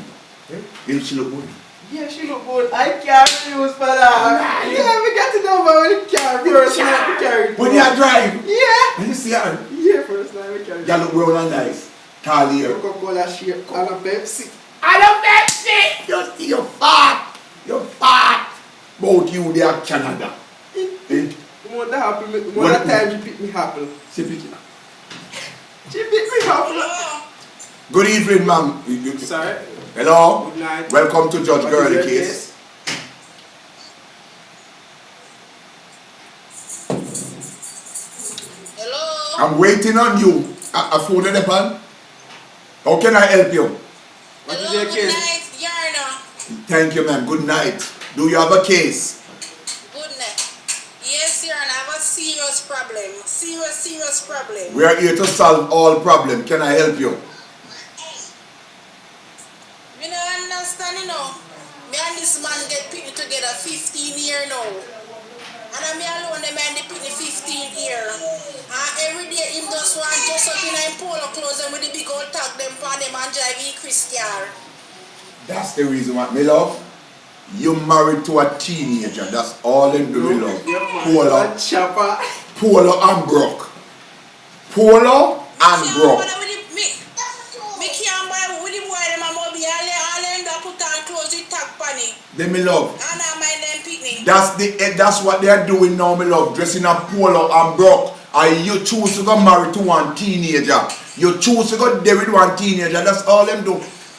Yeah, she look good. Yeah, she look good. I can't use for that. Yeah, we got to know about when the car first night we carried. When you drive? Yeah. When you see her? Yeah, first night we carried. You look well and nice. Tall here. Coca-Cola shape and a Pepsi. And a Pepsi! You see, you're fat. You're fat. Both you there, Canada. You more the happy, more the time she pick me happy. She pick it. She pick me happy. Good evening, ma'am. Sorry. Hello. Good night. Welcome to Judge What is Gurley your case. Hello. I'm waiting on you. A phone in the pan. How can I help you? What is Hello, your good case? night, Yarna. Thank you, ma'am. Good night. Do you have a case? Good night. Yes, Yarna, I have a serious problem. Serious problem. We are here to solve all problems. Can I help you? You don't understand, you know. Me and this man get picnic together 15 years now. And I'm me alone, the man the picnic 15 years. And every day him just want dress up in a polo clothes and with the big old tag them on them and drive in Chris car. That's the reason why, me love. You married to a teenager. That's all them do, me love. Polo, Chopper. Polo and Brock. Polo and Brock. Me can't buy with the boy them a mobile. All them that put on clothes with tag on it. Then me love. And I mind them picnic. That's what they are doing now, me love. Dressing up Polo and Brock. And you choose to go marry to one teenager. You choose to go there with one teenager. That's all them do.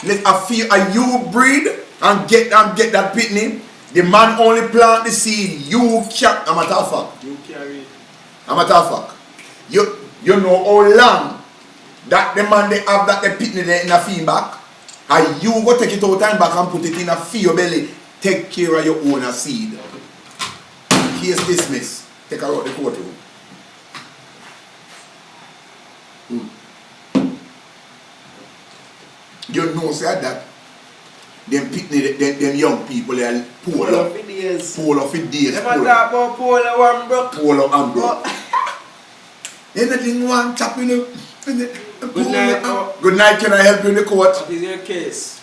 Let a feel a you breed and get that pitney. The man only plant the seed. You can't. I'm a tough fuck. You carry it. I'm a tough fuck. You know how long that the man they have that the pitney there in a feedback. And you go take it out and back and put it in a your belly. Take care of your own seed. Case dismissed. Take her out the courtroom. You know say that them pitney, them young people they are Polo for days. Polo for days. Them a talk about Polo and Brock. Polo and Brock. Anything one tap in the Good night. Good night, can I help you in the court? What is your case?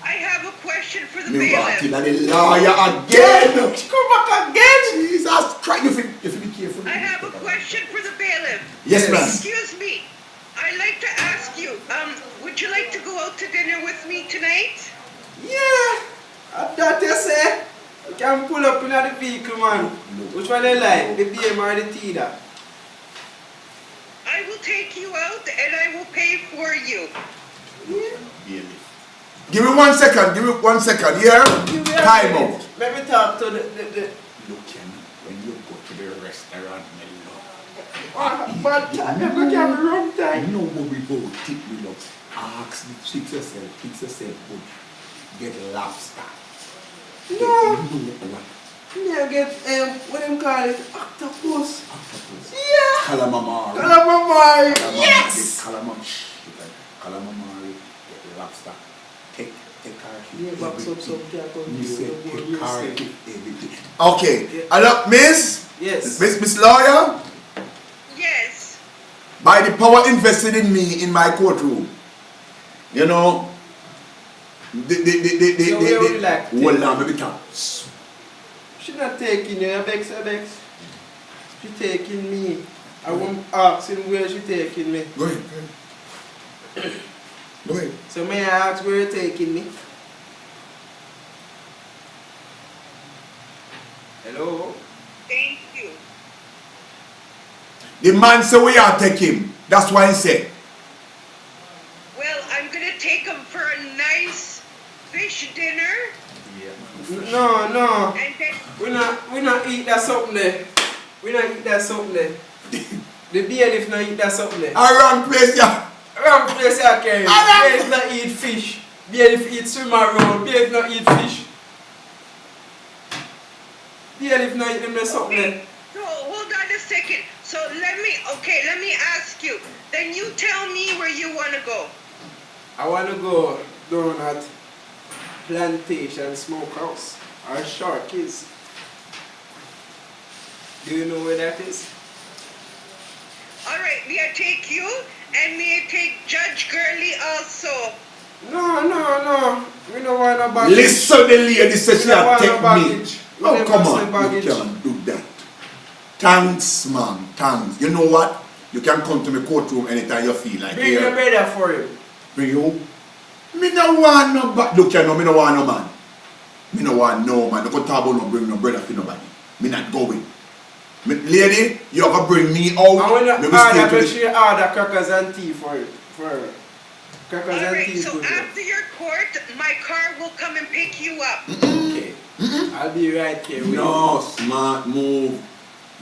I have a question for the Me back in bailiff. the lawyer again. Come back again. Jesus Christ, you feel be careful. I have a question for the bailiff. Yes, ma'am. Excuse me. I'd like to ask you, would you like to go out to dinner with me tonight? Yeah. I thought you say you can pull up in the vehicle, man. Which one they like? The BM or the Tida? I will take you out and I will pay for you. Yeah. Give me 1 second. Give me 1 second. Here. Time out. Let me talk to the Look, when you go to the restaurant, my love. bad time. Never can be wrong time. No, but we go tip me love. Ask, fix yourself, good. Get lobster. No. What? Yeah, get what them call it? Octopus. Octopus. Yeah. Calamari. Calamari. Yes. Calamari. Get lobster. Take her. Yeah, box up some cat on You say you. take her. Everything. Okay. Hello, Miss. Yes. Miss Lawyer. Yes. By the power invested in me in my courtroom, you know, hold on, baby, talk. She not taking you, Bex. She taking me. I won't ask him where she taking me. Go ahead. Go ahead. So may I ask where you taking me? Hello? Thank you. The man say we are take him. That's why he said. Well, I'm gonna take him for a nice fish dinner. No. And then We not eat that something there. We not eat that something there. The bailiff not eat that something there. A wrong place, yeah. Wrong place I carry. Bailiff not eat fish. Bailiff eat swim around. Bailiff not eat fish. Bailiff not eat them there something there. so hold on a second. So let me ask you. Then you tell me where you wanna go. I wanna go down at Plantation Smokehouse or Sharky's. Do you know where that is? Alright, may I take you and may I take Judge Gurley also. No. We don't want no baggage. Listen, the lady says she We don't have want no take me. baggage. We Oh, never come say on. You baggage. can't do that. Thanks, man. Thanks. You know what? You can come to my courtroom anytime you feel like. Bring your brother for him. Bring you? Me no want no back. Look here, no, me no want no man. Me no want no man. Don't talk about no bring no brother for nobody. Me not going. Lady, you're gonna bring me out. I want to make sure you order crackers and tea for her. Crackers and tea is so good. after your court, my car will come and pick you up. Okay. I'll be right here with you. No, smart move.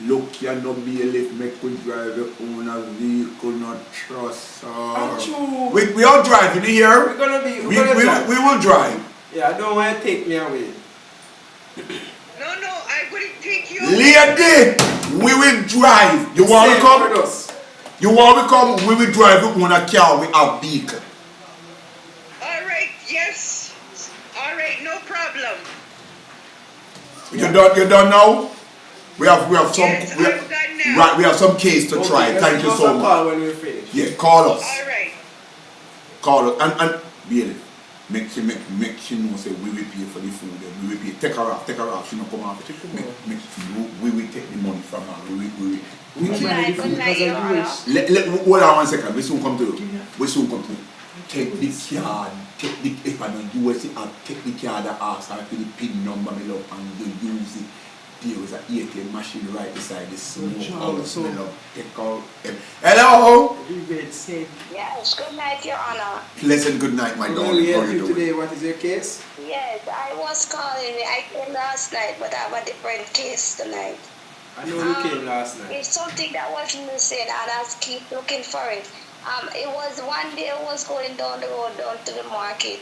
Look, you're not bailiff, make we drive your own vehicle, not trust her. We all driving here. We're gonna be. We will drive. Yeah, I don't want to take me away. No, I wouldn't take you. Lady, we will drive. You want to come? With us. You want to come? We will drive it on a car with a vehicle. Alright, yes. Alright, no problem. You done now? We have some Yes, I'm done now. right. We have some case to try. Okay, Thank you let's so give us a call much. when we finish. Yeah, call us. Alright. Call us and bailiff. Make she know say we will pay for the food and we will pay. Take her off. She not come off. We will take the money from her. We will. We buy the food because of you. Hold on 1 second. We soon come to you. Take the card. If I don't use it, I'll take the card and ask her for the PIN number, my love, and you use it. There is an ATM machine right beside the smoke house, my love. Take out. Hello. Yes, good night, Your Honor. Pleasant good night, my Well, darling. we How help you you doing? today. What is your case? Yes, I was calling. I came last night, but I have a different case tonight. I know you came last night. It's something that was missing, and I keep looking for it. It was one day I was going down the road down to the market,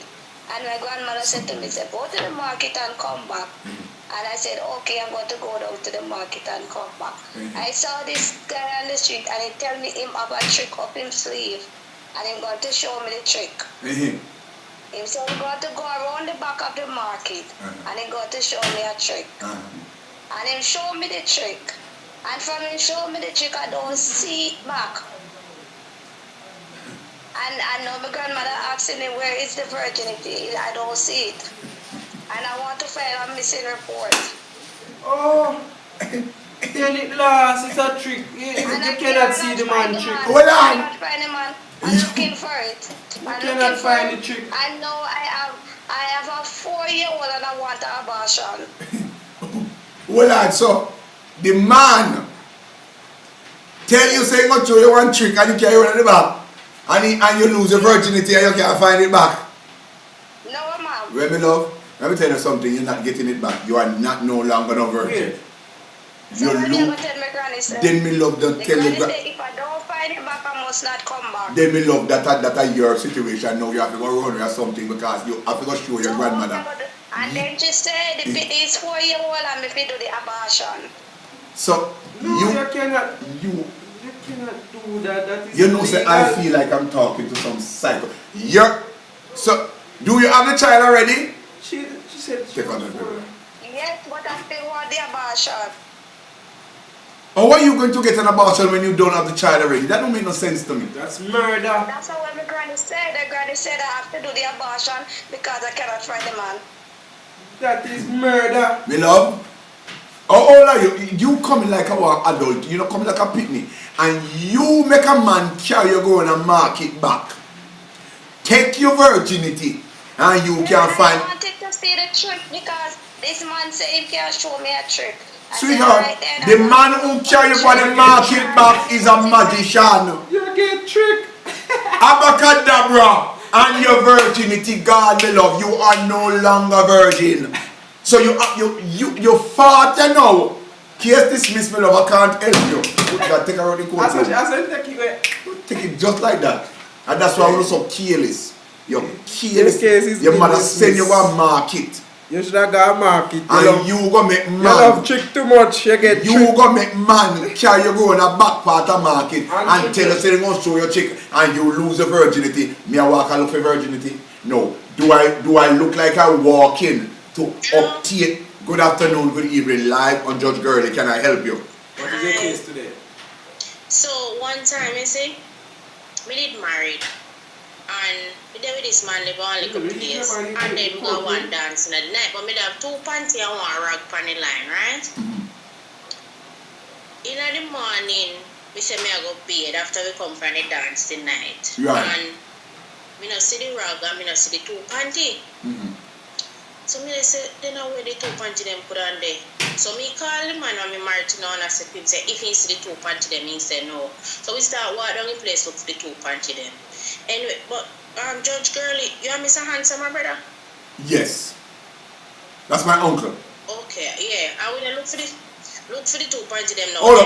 and my grandmother said to me, "Say, go to the market and come back." And I said, "Okay, I'm going to go down to the market and come back." I saw this guy on the street, and he tell me him have a trick up his sleeve, and he's going to show me the trick. He said he's going to go around the back of the market, and he's going to show me a trick. And him show me the trick. And from him show me the trick, I don't see it back. And I know my grandmother asking me, where is the virginity? I don't see it. And I want to file a missing report. Oh, then it lost. It's a trick. You cannot see the man trick. Hold on. I cannot find the man. I'm looking for it. You cannot find the trick. I know I have a 4-year-old and I want an abortion. Hold on, so the man tell you say go show you one trick and you carry it on the back and you lose your virginity and you can't find it back. No, ma'am. Well, my love, let me tell you something, you're not getting it back. You are not no longer no virgin. So when you ever tell my granny say, then me love don't tell you that. if I don't find it back, I must not come back. Then me love that your situation now you have to go run or something because you have to go show your grandmother. And then she said the pit is 4-year-old and me fit do the abortion. So You cannot do that. That is you know say I feel like I'm talking to some psycho. So do you have the child already? She said she Take on was the for baby. Yes, but I still want the abortion. Or why are you going to get an abortion when you don't have the child already? That don't make no sense to me. That's murder. That's what my granny said. The granny said I have to do the abortion because I cannot find the man. That is murder. Me love, how old are you? You coming like a adult, you know, coming like a picnic. And you make a man carry you go and mark it back. Take your virginity and you can find... I wanted to see the trick because this man said he can show me a trick. Sweetheart, the man who carry you for the market back is a magician. You get tricked. Abracadabra. And your virginity, God, my love, you are no longer virgin. So you 40 now. Case dismissed, my love, I can't help you. You gotta take her out the court. I said take it away. Take it just like that. And that's why we're so careless. You're careless. This case is Your mother dismissed. send you a market. You should have got a market. And you go make You love man. trick too much. You get You tricked. go make man carry you go in a back part of market and trick tell us they're gonna show your chick and you lose your virginity. Me I walk and look for virginity. No. Do I look like I walk in to update good afternoon, good evening, live on Judge Gurley? Can I help you? What is your case today? So one time, you see, we did married, and we did with this man live on like a place, and then we go one dance in the night, but we have 2 panty and 1 rag on the line, right? In the morning, we say me I go bed after we come from the dance tonight. Right. And me not see the rag and me not see the 2 panty. So me say, then I wear the 2 panty them put on there. So me call the man when me married to now and I said him say if he see the two panty them, he say no. So we start walk down in place look for the two panty them. Anyway, but Judge Girlie, you are Mr. Handsome, my brother? Yes. That's my uncle. Okay, yeah. I will look for the two panty them now. Hold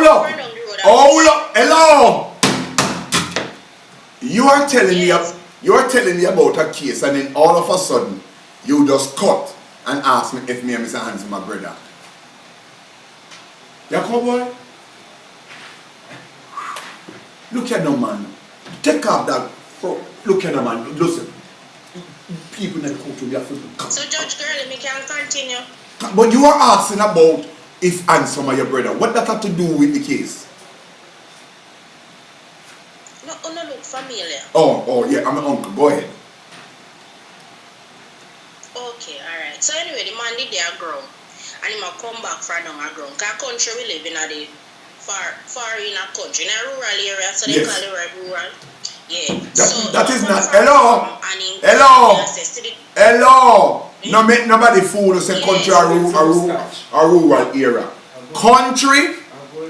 up. Hello. You are telling me about a case, and then all of a sudden you just cut and ask me if me and Mr. Handsome my brother. Yeah, cowboy? Look at no man. Take off that. Look at no man. Listen. People in the court will have to. So Judge Girlie, me can continue. But you are asking about if Handsome are your brother. What that have to do with the case? No, look familiar. Oh, yeah, I'm an uncle. Go ahead. Okay, alright. So anyway, the man did their ground. And he might come back from down a ground. Because country we live in the far in a country. In a rural area, so they call it rural. Yeah. That is not. Hello. No make nobody fool us say country a rural area. Country,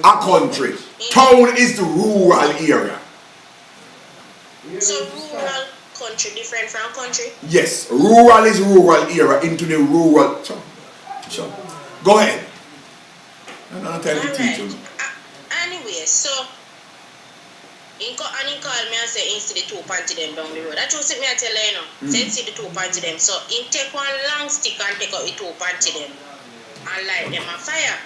a country. Town is the rural area. So rural country different from country? Yes. Rural is rural area into the rural. Sure. Go ahead. I'm not telling you to teach you. Anyway, so he called me and said he see the two panty them down the road. That's what me I tell you, say he see the two panty them. So he take one long stick and take out the two panty them and light them on fire.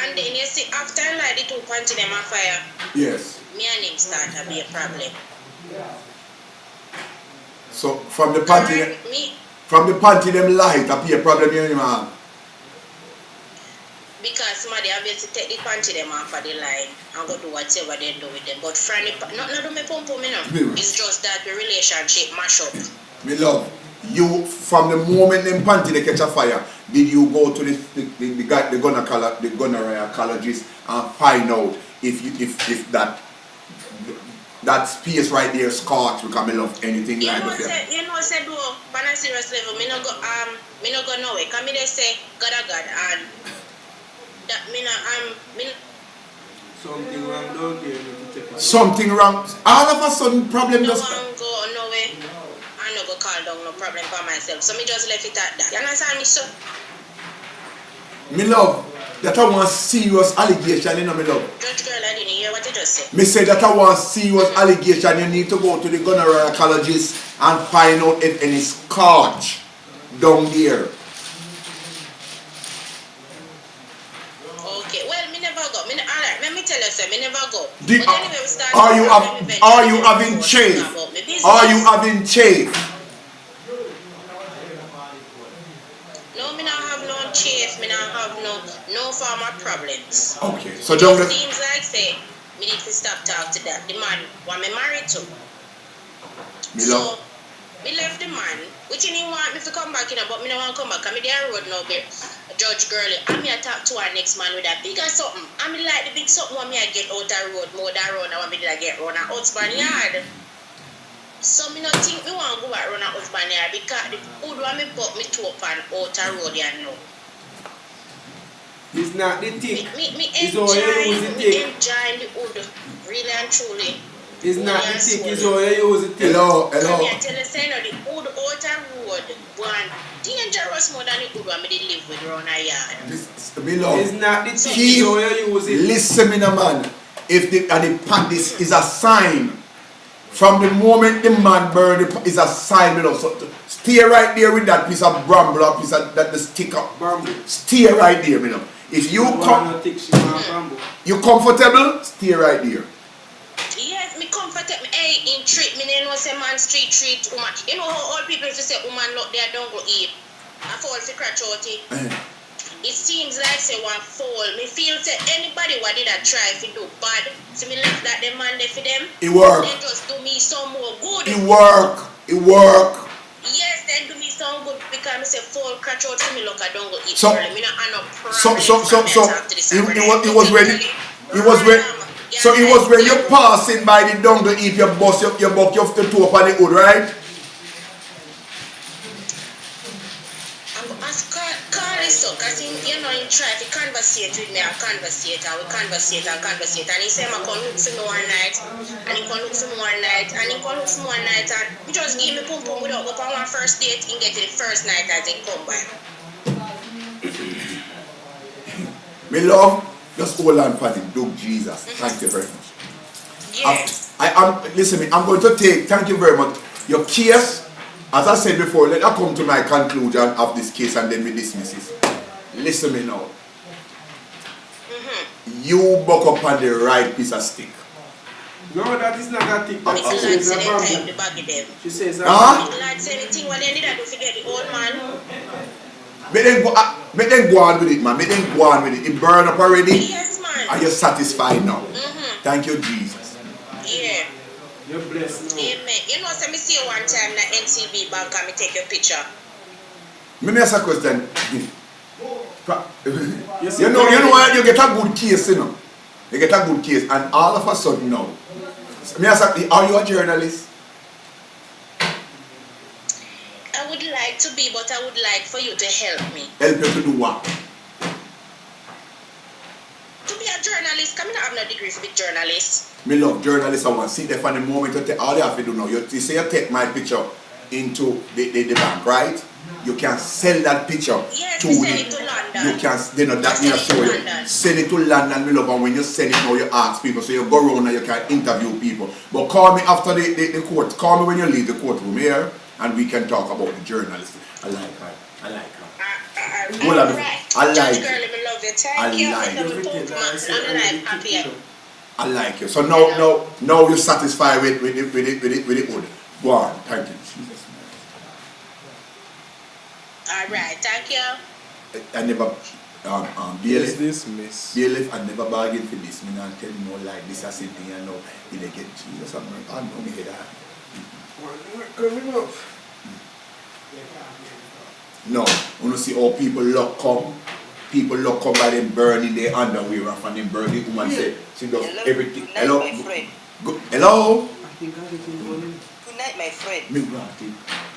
And then you see after I light the two panty them on fire, yes, me and him start to be a problem. So from the panty them light a be a problem you and him have? Because somebody obviously take the panty them off of the line and go do whatever they do with them. But from the not do me pump me no. It's just that the relationship mash up. Me love. You from the moment them panty they catch a fire, did you go to the gynecologist and find out if that space right there scorch because me love anything you like that. You know say do on a serious level, me no go nowhere. Cause me they say God and that something wrong down there. Something wrong. All of a sudden problem just go nowhere. I no go call down no problem for myself. So me just left it at that. You understand me, so? Me love, that I want serious allegation, you know me love. Judge Girlie, I didn't hear what you just said. Me say that I want serious allegation. You need to go to the gynecologist and find out if any scorch down there. Okay, well, me never go. Alright, let me tell you something, me never go. Anyway, are you having chafe? Are you having chafe? No, me not have no chafe, me not have no form of problems. Okay, so it seems like say me need to stop talk to that. The man what me married to. So me left the man, which he want me to come back in, but me don't want to come back. I'm there road now, Judge Girlie. I'm here talk to our next man with a bigger something. I'm like the big something want me I get out the road, more than road. I want me to get run a husband yard. So me not think me want to go back run a husband yard because the food want me put me to up and out the road you know. It's not the thing. Me enjoying the wood, really and truly. It's not the thing, it's how you use it. Hello. I tell you, say no, the wood out the road one dangerous more than the wood when me live with around a yard. It's not the thing, it's how you use it. Listen me no man. If this is a sign. From the moment the man burned is a sign, you know. So stay right there with that piece of bramble or piece of that the stick up. Stay right there, you know. If you you comfortable, stay right there. Yes, me comfortable. Hey, in treat me know say man street treat woman. You know how all people say woman look there don't go eat. I fall for crutch out it. It seems like say one fall. Me feel say anybody what did I try if it do bad. So me left that the man there for them. It work. They just do me some more good. It work. Yes, they do me some good because me say fall crutch out for me look I don't go eat. So me not no problem. It was ready. It was ready. So it was when you're passing by the dongle if you bust you buck you have to toe up on the hood, right? you know, he try to conversate with me and conversate and we conversate and conversate. And he said, I come look for me one night, and he come look for me one night, and he come look for me one night, and he just give me pum pum without go on one first date, he get to the first night as he come by. Me love, just hold on for the Doug Jesus. Thank you very much. Yeah. Listen, I'm going to take, thank you very much. Your case, as I said before, let us come to my conclusion of this case and then we dismiss it. Listen me now. You buck up on the right piece of stick. No, that is not a tick. It's a lad say they time the baggy them. She says It's a lad say anything when they did that to forget the old man. Make them go on with it, man. Make them go on with it. It burned up already. Yes, man. Are you satisfied now? Thank you, Jesus. Yeah. You're blessed now. Amen. You know, so me see you one time in the NCB bank and me take your picture. Let me ask a question. You know why you get a good case, you know? You get a good case, and all of a sudden now. Me ask, are you a journalist? I would like to be, but I would like for you to help me. Help you to do what? To be a journalist, come in, I have no degree to be journalist. Me love journalists. I want to see there from the moment you take, all you have to do now. You say you take my picture into the bank, right? You can sell that picture to send it to London. You can, you know, that me show you. Send it to London, me love, and when you send it now, you ask people. So you go around and you can interview people. But call me after the court. Call me when you leave the courtroom here, and we can talk about the journalist. I like her. I like her. I like you. So now you're satisfied with it good. Go on. Thank you. Jesus. Alright, thank you. I never Yes, this miss. Bailiff, I never bargained for this. Me not tell you no like this as thing, you know. You get Jesus, I know me head that. Coming up. No, when you see how people lock come by them burning their underwear off and them burning woman say she does everything. Hello? My friend. Hello? Good night, my friend. Me right.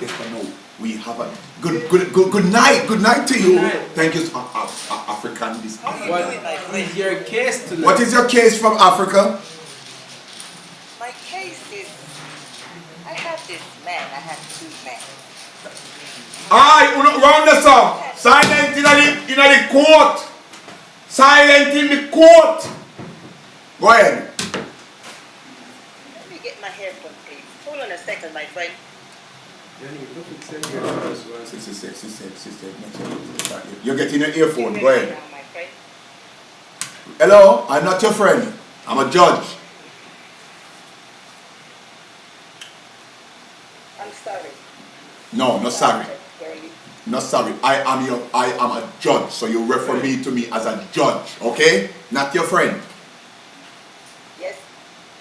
Yes, I know. We have a good night. Good night to you. Thank you, African. What is your case tonight? What is your case from Africa? My case is, I have this man. I have two men. Aye, round the song. Silent in the court. Silent in the court. Go ahead. Let me get my haircut, please. Hold on a second, my friend. You're getting an earphone. Go ahead. Hello, I'm not your friend. I'm a judge. I'm sorry. No, not sorry. Not sorry. I am a judge. So you refer me to me as a judge, okay? Not your friend. Yes,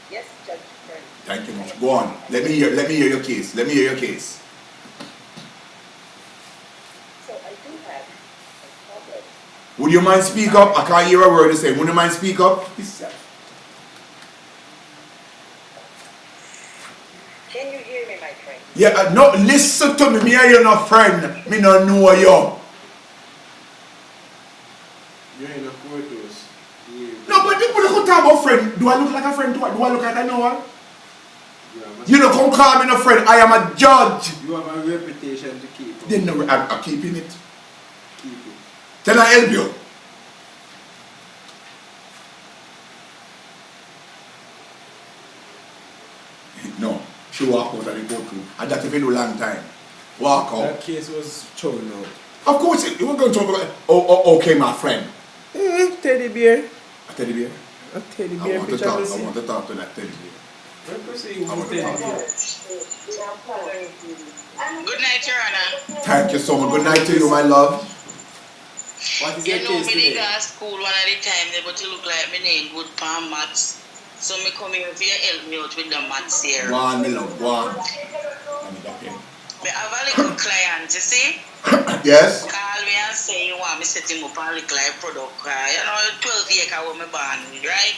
Judge friend. Thank you much. Go on. Let me hear your case. Let me hear your case. So I do have a problem. Would you mind speak up? I can't hear a word you say. Would you mind speak up? Can you hear me, my friend? Yeah, no, listen to me. Me and you not friend. Me no know you. You're in a courthouse. No, but you could talk about friend. Do I look like a friend? Do I look like I know one? You don't come call me no friend. I am a judge. You have a reputation to keep. Then no, I'm keeping it. Keep it. Can I help you? No. She walk out of the courtroom. And that's a long time. Walk out. That case was thrown out. Of course, you were going to talk about, okay, my friend. Teddy bear. A teddy bear? A teddy I bear want to talk to that teddy bear. Good night, Your Honor. Thank you so much. Good night to you, my love. What is You your know case me today? did go to school one at a time, but you look like me name good palm maths. So me come here for you help me out with the maths here. Go on, my love. Go on. Me have a little client, you see? Yes? Call me and say you want me set him up a little like product. You know, 12 acre with me born with, right?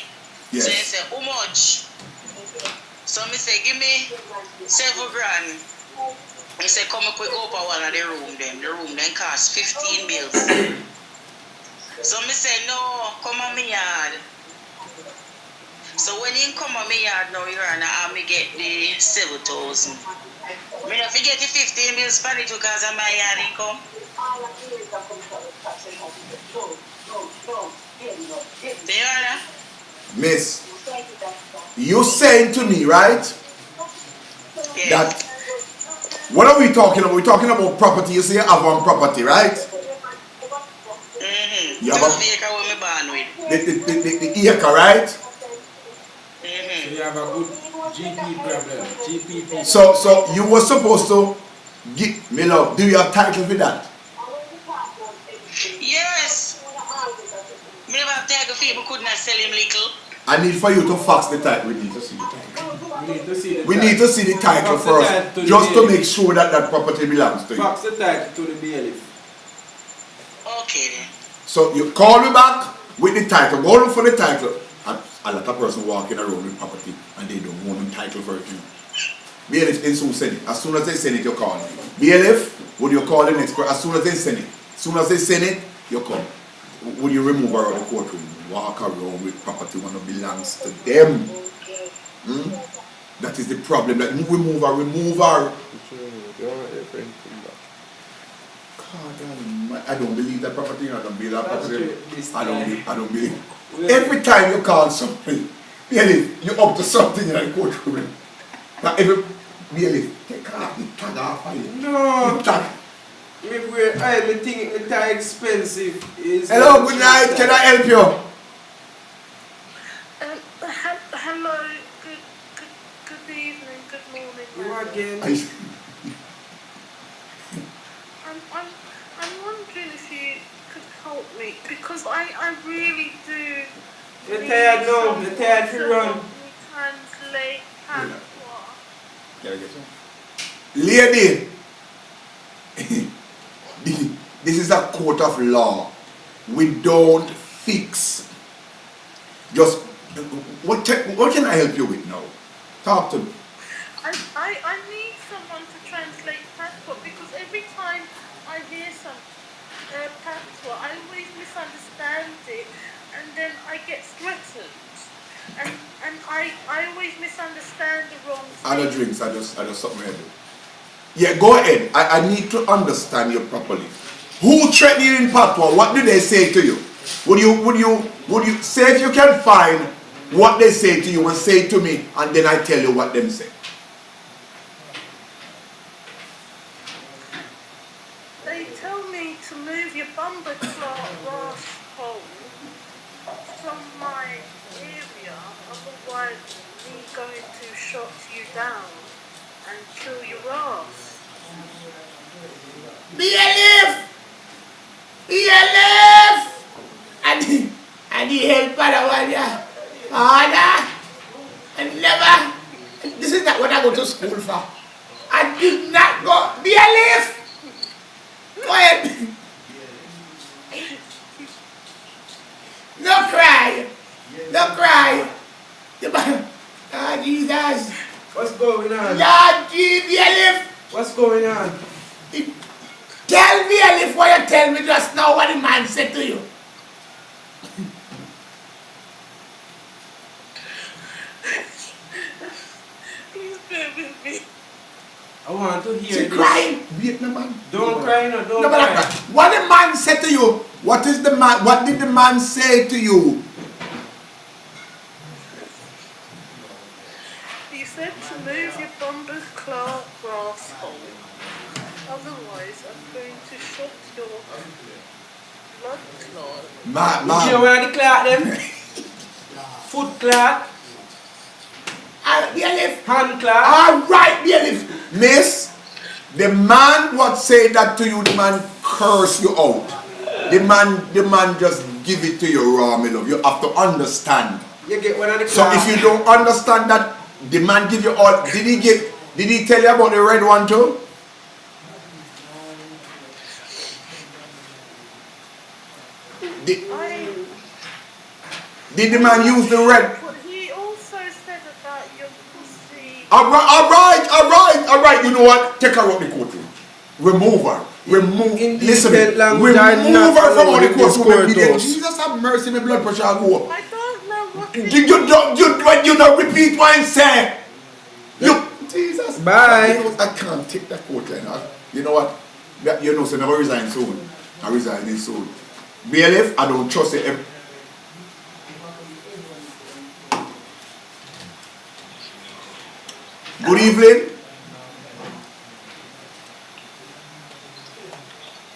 Yes. So he say, how much? So me say, give me 7 grand. He say, come quick open one of the room then. The room then cost 15 bills. So me say, no, come on me yard. So when you come on me yard now, Your Honor, I me get the 7,000. Me not forget the 15 bills for it because of my yard income. Your Honor? Miss, you saying to me, right? Yes. That what are we talking about? We're talking about property. You say you have one property, right? Mm-hmm. You have a, acre with me born with. the acre, right? So you have a good GP problem. GPP. So you were supposed to give me love. Do you have title for that? Yes. Me never take a fee, but could not sell him little. I need for you to fax the title. We need to see the title. We need to see the title. We need to see the title first, just to make sure that that property belongs to you. Fax the title to the bailiff. Okay then. So you call me back with the title. Go look for the title. And a lot of person walking around with property and they don't own the title for it. Bailiff is soon send it. As soon as they send it, you call me. Bailiff, would you call the next person? As soon as they send it. As soon as they send it, you come. Would you remove her out of the courtroom? Walk around with property when it belongs to them. That is the problem. That remove her. God, I don't believe that property. I don't believe that property. I don't believe. Every time you call something, bailiff, you up to something in the courtroom. Now every bailiff, take off the tag off of you. No. The tag. I think it's too expensive. Hello, good night. Can I help you? Hello, good evening, good morning. You again? I'm wondering if you could help me because I really do. You're tired now. You're tired to run. Translate patois. Can I get some? Lady, this is a court of law. We don't fix. Just what can I help you with now? Talk to me. I need someone to translate patois because every time I hear some patois, I always misunderstand it and then I get threatened. And I always misunderstand the wrong thing. Other drinks, I just something I do. Yeah, go ahead. I need to understand you properly. Who threatened you in patois? What do they say to you? Would you say if you can find what they say to you and say it to me and then I tell you what them say? They tell me to move your bumper clock rascal from my area, otherwise me going to shut you down and kill your ass. BLF! And the helper one, yeah. And never. This is not what I go to school for. I did not go. BLF! Go ahead. No cry. No cry. Ah, Jesus. What's going on? Lord BLF. What's going on? Tell BLF what you tell me just now what the man said to you. Please bear with me. I want to hear She this. crying. Wait, no man. Don't cry, no, don't No, cry. but what the man said to you? What did the man say to you? He said to move your bumper's claw rascal. Otherwise, I'm going to shut your blood clot. You know where the clot them? Foot clot. Hand clot. Alright, BLF. Miss, the man what say that to you, the man curse you out. The man just give it to you raw, my love. You have to understand. You get one of the So clot. if you don't understand that, the man give you all. Did he tell you about the red one too? Did the man use the red? But he also said about your pussy. Alright. You know what? Take her out the courtroom. Remove her. Remove. Listen, language remove her from all the courtroom. courthouse. Jesus have mercy, my blood pressure will go up. I don't know what You don't repeat what I say. You, Jesus. Bye. I can't take that court line. You know what? You know, so I never resign soon. I resign this soon. Bailiff, I don't trust it. Good evening.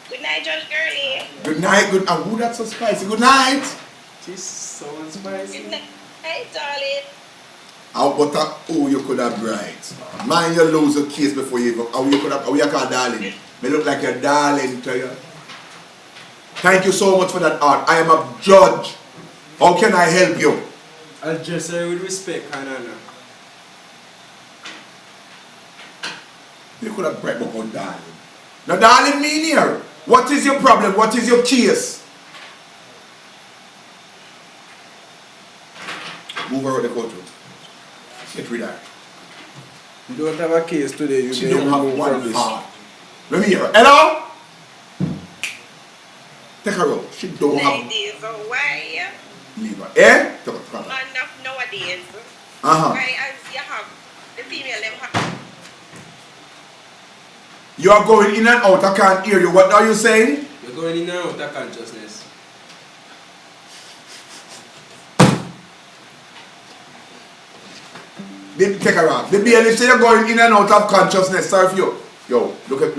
Good night, Judge Girlie. Good night. Good. And who that's so spicy? Good night. She's so spicy. Good night, darling. Oh, you could have bright. Mind you lose a case before you even. Oh, you could have. Oh, you call darling. Me look like a darling to you. Thank you so much for that art. I am a judge. How can I help you? I'll address her with respect and honor. You could have bright about darling. Now, darling, mean here. What is your problem? What is your case? Move her out the courtroom. Get rid of her. You don't have a case today. You She can don't have remove one from this. heart. Let me hear her. Hello? Take her out. She don't have. Ladies, why? Leave her. Eh? Take her. Enough nowadays. Why as you have the female them have. You are going in and out. I can't hear you. What are you saying? You're going in and out of consciousness. Take her off. The bailiff say you're going in and out of consciousness. Sorry for you. Yo, look at.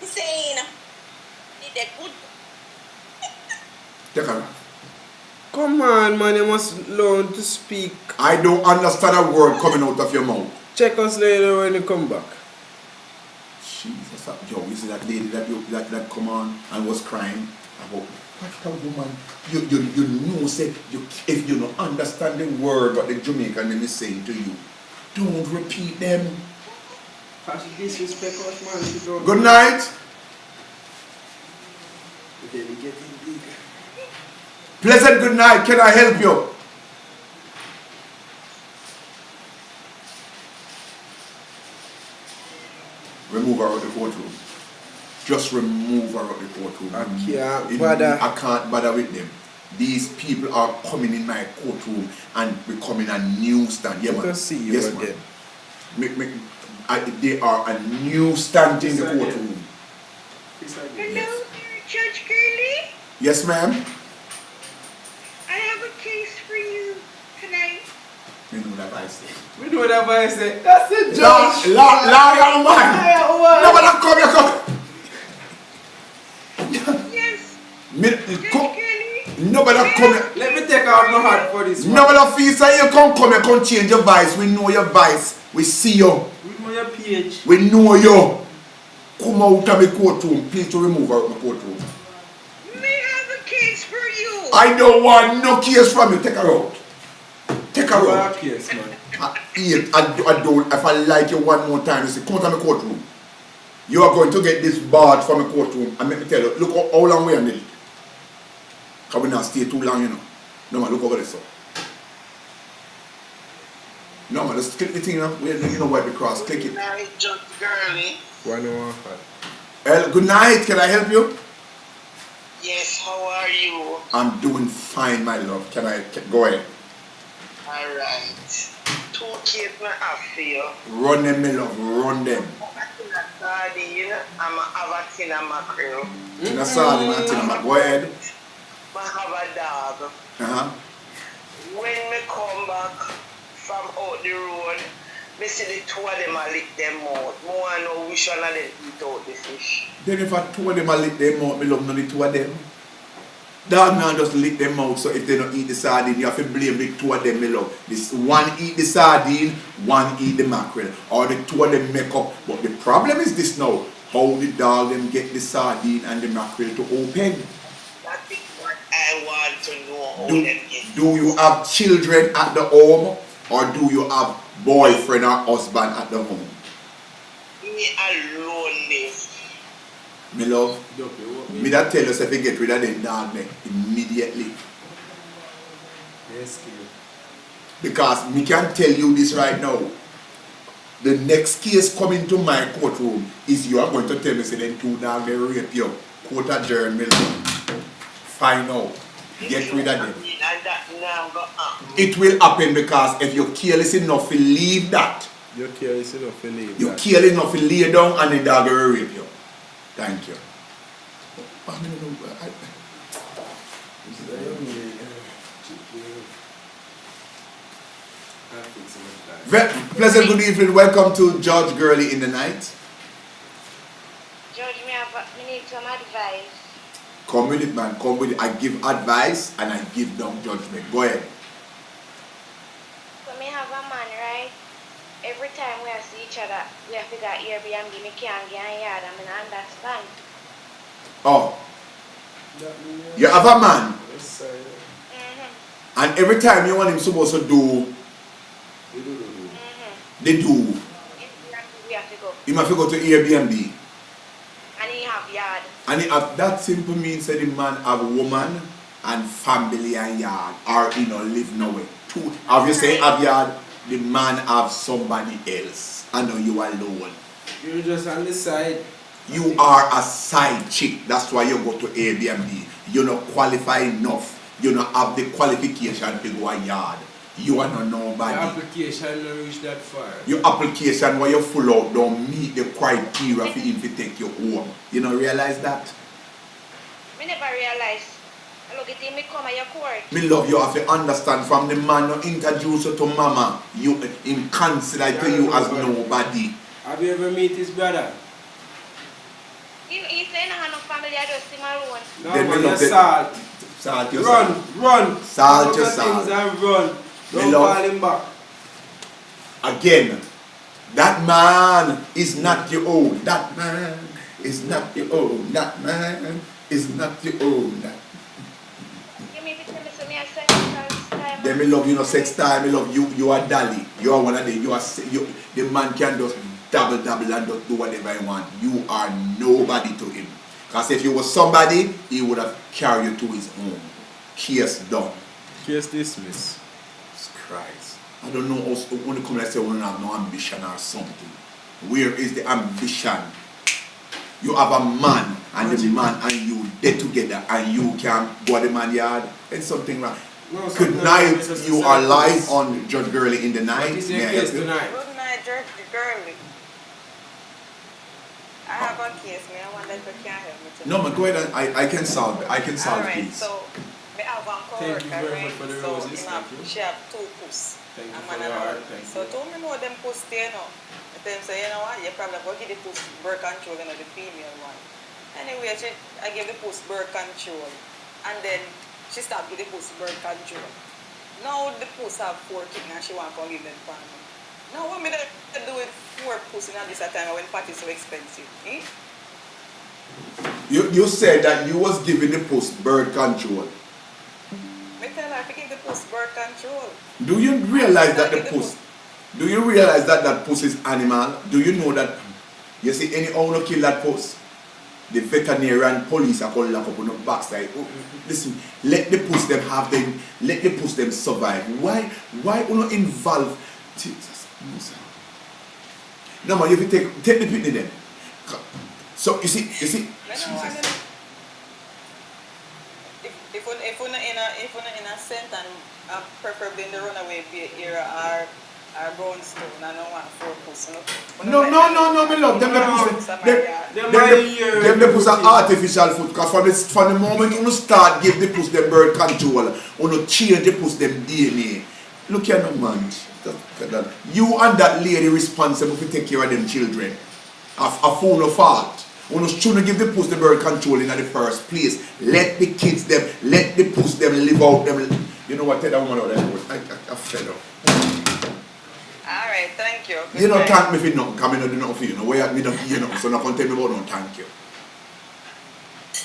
Saying, did that good. Take her off. Come on, man. You must learn to speak. I don't understand a word coming out of your mouth. Check us later when you come back. Jesus, yo, you see that lady that come on and was crying about what a woman. You know, say if you don't understand the word what the Jamaican is saying to you, don't repeat them. Disrespect us, man. She don't. Good night. Pleasant good night. Can I help you? Remove her out of the courtroom. Just remove her out of the courtroom. I can't bother with them. These people are coming in my courtroom and becoming a nuisance. Yeah, man. See you yes, again. They are a nuisance in the courtroom. Hello, Judge Girlie. Yes, ma'am. I have a case for you tonight. You know that I say. We know that I say. That's the judge. Liar man. Nobody come here, come. Yes. Nobody come here. Let me take out my heart for this one. Nobody feel say you come here, come change your voice. We know your voice. We see you. We know your PH. We know you. Come out of the courtroom. Please to remove her out of the courtroom. May I have a case for you? I don't want no case from you. Take her out. Take her out. Case, man. I don't. If I like you one more time, you say, come out of the courtroom. You are going to get this barred from the courtroom. And let me tell you, look how long we are nearly. Because we not stay too long, you know. No man, look over this. No man, just click the thing, you know where the cross. Click it. Good night, Judge Girlie. Good night, can I help you? Yes, how are you? I'm doing fine, my love. Go ahead. Alright. 2 kids I have for you. Run them, my love, run them. Sardine, I'm a tin of mackerel. Tin of sardine and tin of mackerel. Go ahead. I have a dog. When me come back from out the road, me see the 2 of them a lick them out. I want to know which one of them eat out the fish. Then if 2 of them a lick them out, me love none of the 2 of them. Dog now just lick them out, so if they don't eat the sardine, you have to blame the 2 of them, me love. This one eat the sardine, one eat the mackerel. Or the 2 of them make up. But the problem is this now. How the dog them get the sardine and the mackerel to open? That is what I want to know how them get. Do you have children at the home? Or do you have boyfriend or husband at the home? Me alone live. Me love, me that tell us if you get rid of them dog immediately. Yes, because me can tell you this right now. the next case coming to my courtroom is you are going to tell me, say, then 2 dogs, they rape you. Court adjournment. Find out. Get rid of them. It will happen because if you're careless enough to leave that. You're careless enough to leave you're careless enough to lay down and the dog will rape you. Thank you. Pleasant good evening. Welcome to Judge Girly in the Night. Judge, me need some advice. Come with it, man. Come with it. I give advice and I give them judgment. Go ahead. So me have a man, right? Every time we see each other, we have to get Airbnb. Me can't get a yard. I mean, I understand. Oh. You have a man. And every time you want him supposed to do, they do. We have to go. He must go to Airbnb. And he have yard. And he have, that simple means that the man have a woman and family and yard. Or you know, live nowhere. Two. If you say have yard, the man have somebody else. I know you alone. You're just on the side. You are a side chick. That's why you go to Airbnb. You're not qualified enough. You don't have the qualification to go a yard. You are not nobody. Your application don't reach that far. Your application where you full out don't meet the criteria for him to take you home. You don't realize that? Me never realize. I look at him, me come at your court. Me love you have to understand from the man who introduce you to mama, you him consider to you as nobody. Have you ever met his brother? He say no have no family, I just him alone. No, Then man, me you love salt. Salt yourself. Run. Salt Look at yourself. things and run. Don't Me love- call him back. Again, that man is not your own. That man is not your own. That man is not your own. You mean to tell me so me a sex time? Then me love you, no sex time. Me love you. You are Dolly. You are one of them. The man can just double and just do whatever he want. You are nobody to him. Because if you were somebody, he would have carried you to his home. Case done. Case dismissed. Christ. I don't know also when you come and say we don't have no ambition or something. Where is the ambition? You have a man and the man and you dead together and you can go to the man yard. It's something wrong. No, Good night. You are live on Judge Girly in the Night. What is your case tonight? Good night, Judge Girly. I have a case, man. I wonder if you can help me tonight. No, man, go ahead and I can solve it. I can solve it, Alright, please. so me have one Thank you coworker, very right? much for the So roses. Thank you. she have 2 puss. Thank you A for man your and a heart. woman. Thank So you. to me know them puss there, you know. I tell him say, you know what, you probably go give the puss birth control, you know, the female one. Anyway, I gave the puss birth control. And then she stopped with the puss birth control. Now the puss have 4 kids and she want to give them for me. Now what me to do with 4 puss in this time when party is so expensive? Eh? You said that you was giving the post birth control. Me tell her to give the puss birth control. Do you realize that the puss? Do you realize that that puss is animal? Do you know that? You see, any owner kill that puss, the veterinarian police are called lock up on the backside. Oh, listen, let the puss them have them. Let the puss them survive. Why you not involve? Jesus, no man, you have to take the pitney then. So you see. Jesus. If we're not in a scent and preferably in the runaway area or brownstone, I don't want 4 puss. No, me love them. Them puss are artificial food. Because from the moment you start give the puss them birth control, you change the puss them DNA. Look here, no man. You and that lady responsible for take care of them children. A phone of fault. You shouldn't give the puss the birth control in the first place. Let the kids them, let the puss them live out them. You know what? Tell that woman out there. I fed up. Alright, thank you. You don't thank me for nothing, because I don't do nothing for you. No way me don't hear nothing, so don't tell me about no thank you.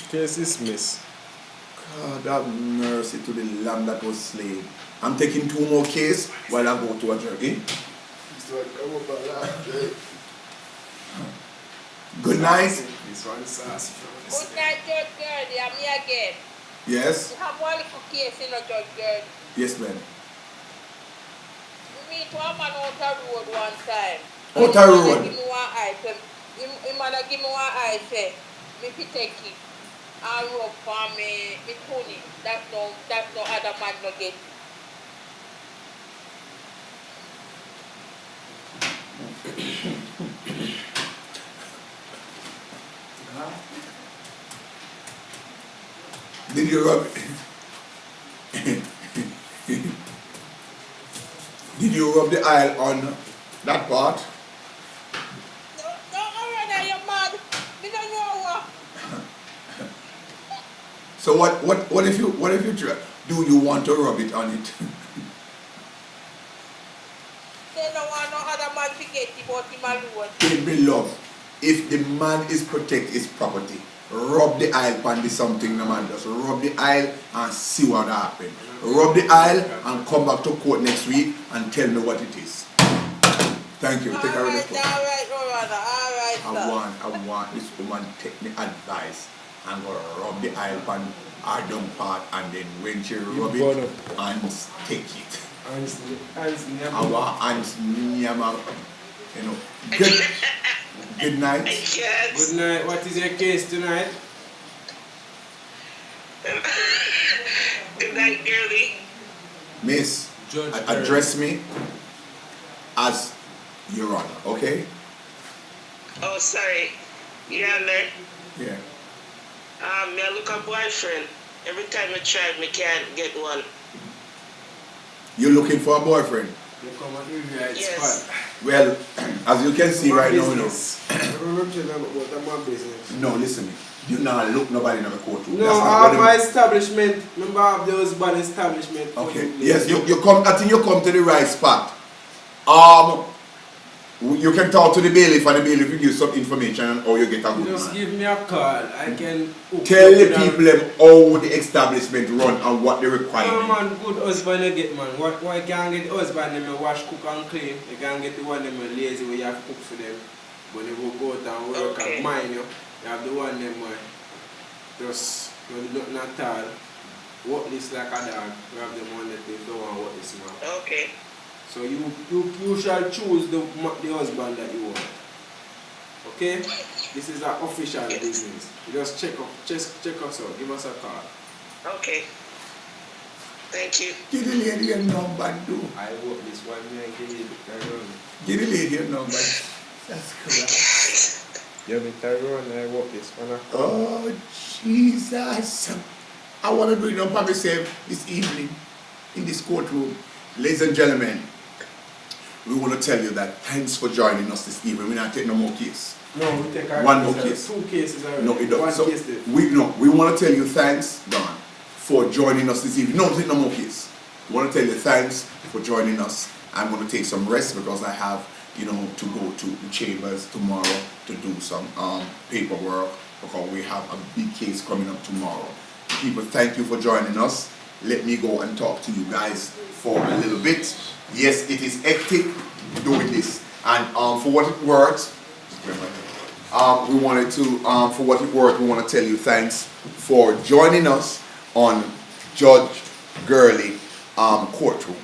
Case dismissed. God have mercy to the lamb that was slain. I'm taking 2 more cases while I go to a jerky. Good night. This one sassy. Good night, Judge Girly. I'm here again. Yes? You have one little case in a Judge Girly. Yes, ma'am. We meet one man out the road one time. Out a road. Give me one eye, say, him man give me one eye, say, me fi take it and rub for me tummy. That's no other man no get. Did you rub Did you rub the aisle on that part? No, already you mad. Me don't know what. So what if you try? Do you want to rub it on it? They don't want no other man to get it but him alone. In beloved, if the man is protect his property, rub the aisle on the something the man does. Rub the aisle and see what happens. Rub the aisle and come back to court next week and tell me what it is. Thank you. Take a Alright, response. alright, I want this woman to take me advice and go rub the aisle on her down part, and then when she rub it and take it. I want hands nyama, you know. Good night. Good night. What is your case tonight? Good night, girlie. Miss, Judge address me as Your Honor, okay? Oh, sorry. You Honor. Yeah. Me I look a boyfriend. Every time I try, me can't get one. You're looking for a boyfriend? You come at the right Yes. spot. Well, as you can see right now, my business. no, listen me. You not look nobody in the courtroom. No, That's I not have what my them- establishment. Remember, I have the husband establishment. Okay. Yes, you come. I think you come to the right spot. You can talk to the bailiff, and the bailiff will give you some information on how you get a good Just man. give me a call. I can hook Tell you the with a- people them how the establishment run and what they No require. man, good husband you get man. Why can't get the husband them wash, cook and clean? You can't get the one them lazy where you have to cook for them. When you go out and work Okay. and mine you have the one them just do nothing at all. Work this like a dog. You have the one that they don't want to work this man. Okay. So you shall choose the husband that you want. Okay? This is an official business. You just check us out. Give us a call. Okay. Thank you. Give the lady your number, too. I work this one man give you the Tyrone. Give the lady your number. That's correct. Yeah, me Tyrone, I work this one. Oh, Jesus. I want to bring up myself this evening in this courtroom. Ladies and gentlemen, we want to tell you that thanks for joining us this evening. We're not taking no more case. No, we take our One more case. case. 2 cases already. No, it don't. One So case there. we want to tell you thanks, Don, for joining us this evening. No, take no more case. We want to tell you thanks for joining us. I'm going to take some rest because I have, to go to the chambers tomorrow to do some paperwork because we have a big case coming up tomorrow. People, thank you for joining us. Let me go and talk to you guys for a little bit. Yes, it is hectic doing this, and for what it worth, we wanted to, for what it worth, we want to tell you thanks for joining us on Judge Gurley courtroom.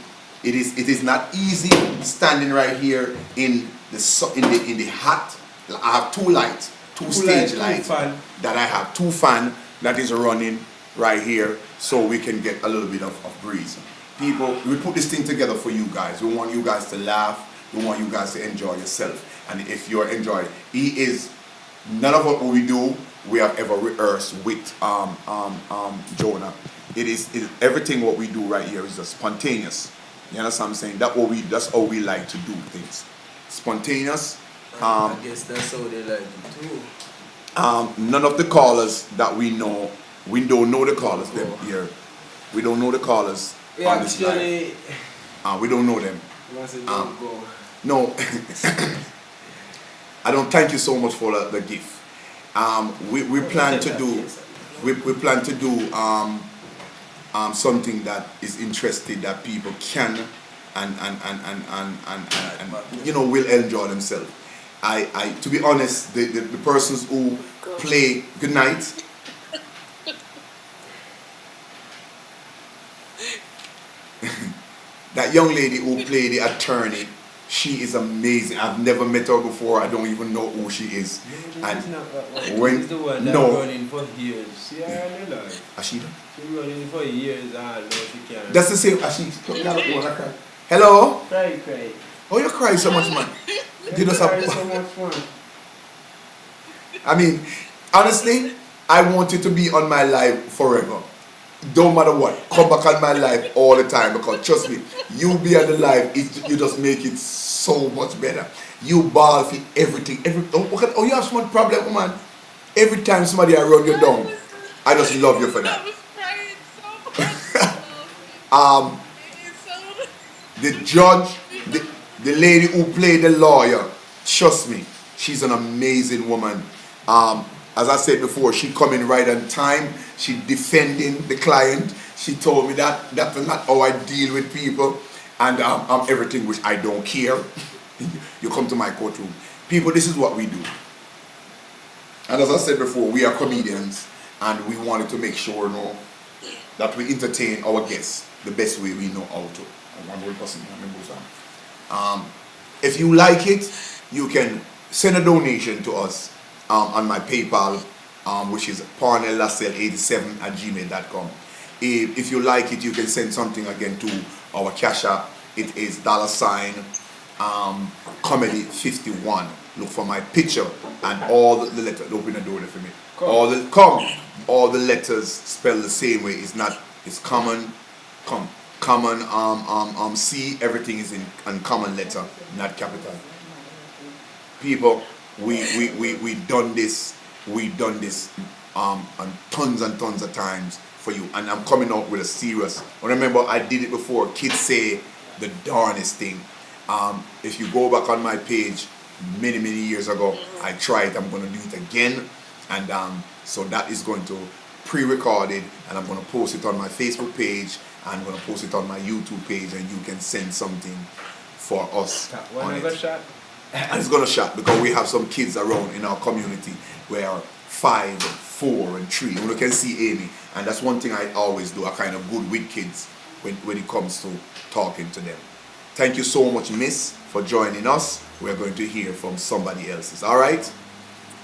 It is not easy standing right here in the hot. I have 2 lights, 2 stage lights that I have 2 fan that is running right here, so we can get a little bit of breeze. People, we put this thing together for you guys. We want you guys to laugh. We want you guys to enjoy yourself. And if you're enjoying, none of what we do, we have ever rehearsed with Jonah. It is everything what we do right here is just spontaneous. You understand what I'm saying? That's how we like to do things. Spontaneous. I guess that's how they like it too. None of the callers that we know, we don't know the callers them here. We don't know the callers on this line. We don't know them. No, I don't thank you so much for the gift. We plan to do something that is interesting that people can and will enjoy themselves. I to be honest, the persons who play good night. That young lady who played the attorney She is amazing. I've never met her before. I don't even know who she is. And She's the one that running for years. See her in the life. Ashida? She's running for years and no, she can't. That's the same. Hello? Cry. Oh, you cry so much, man. You just have so much fun. I mean, honestly, I want you to be on my life forever. Don't matter what. Come back on my life all the time because trust me, you be on the life, you just make it so much better. You ball for everything. Oh, you have so much problem, man. Every time somebody around you down, I just love you for that. The judge, the lady who played the lawyer, trust me, she's an amazing woman. As I said before, she coming right on time. She defending the client. She told me that that's not how I deal with people, and I'm everything which I don't care. You come to my courtroom, people. This is what we do. And as I said before, we are comedians, and we wanted to make sure, that we entertain our guests the best way we know how to. If you like it, you can send a donation to us on my PayPal, which is parnellasell87@gmail.com. If you like it, you can send something again to our CASHAPP. It is $comedy51. Look for my picture and all the letters. Open the door there for me. All the letters spelled the same way. It's common. C, everything is in common letter, not capital. People, we done this and tons of times for you, and I'm coming out with a serious. Remember, I did it before. Kids say the darnest thing. If you go back on my page many years ago, I tried. I'm going to do it again, and so that is going to pre-recorded, and I'm going to post it on my Facebook page. I'm going to post it on my YouTube page, and you can send something for us on it. And it's going to shot because we have some kids around in our community where 5, 4, and 3. You can see Amy, and that's one thing I always do. I kind of good with kids when it comes to talking to them. Thank you so much, Miss, for joining us. We're going to hear from somebody else's. All right?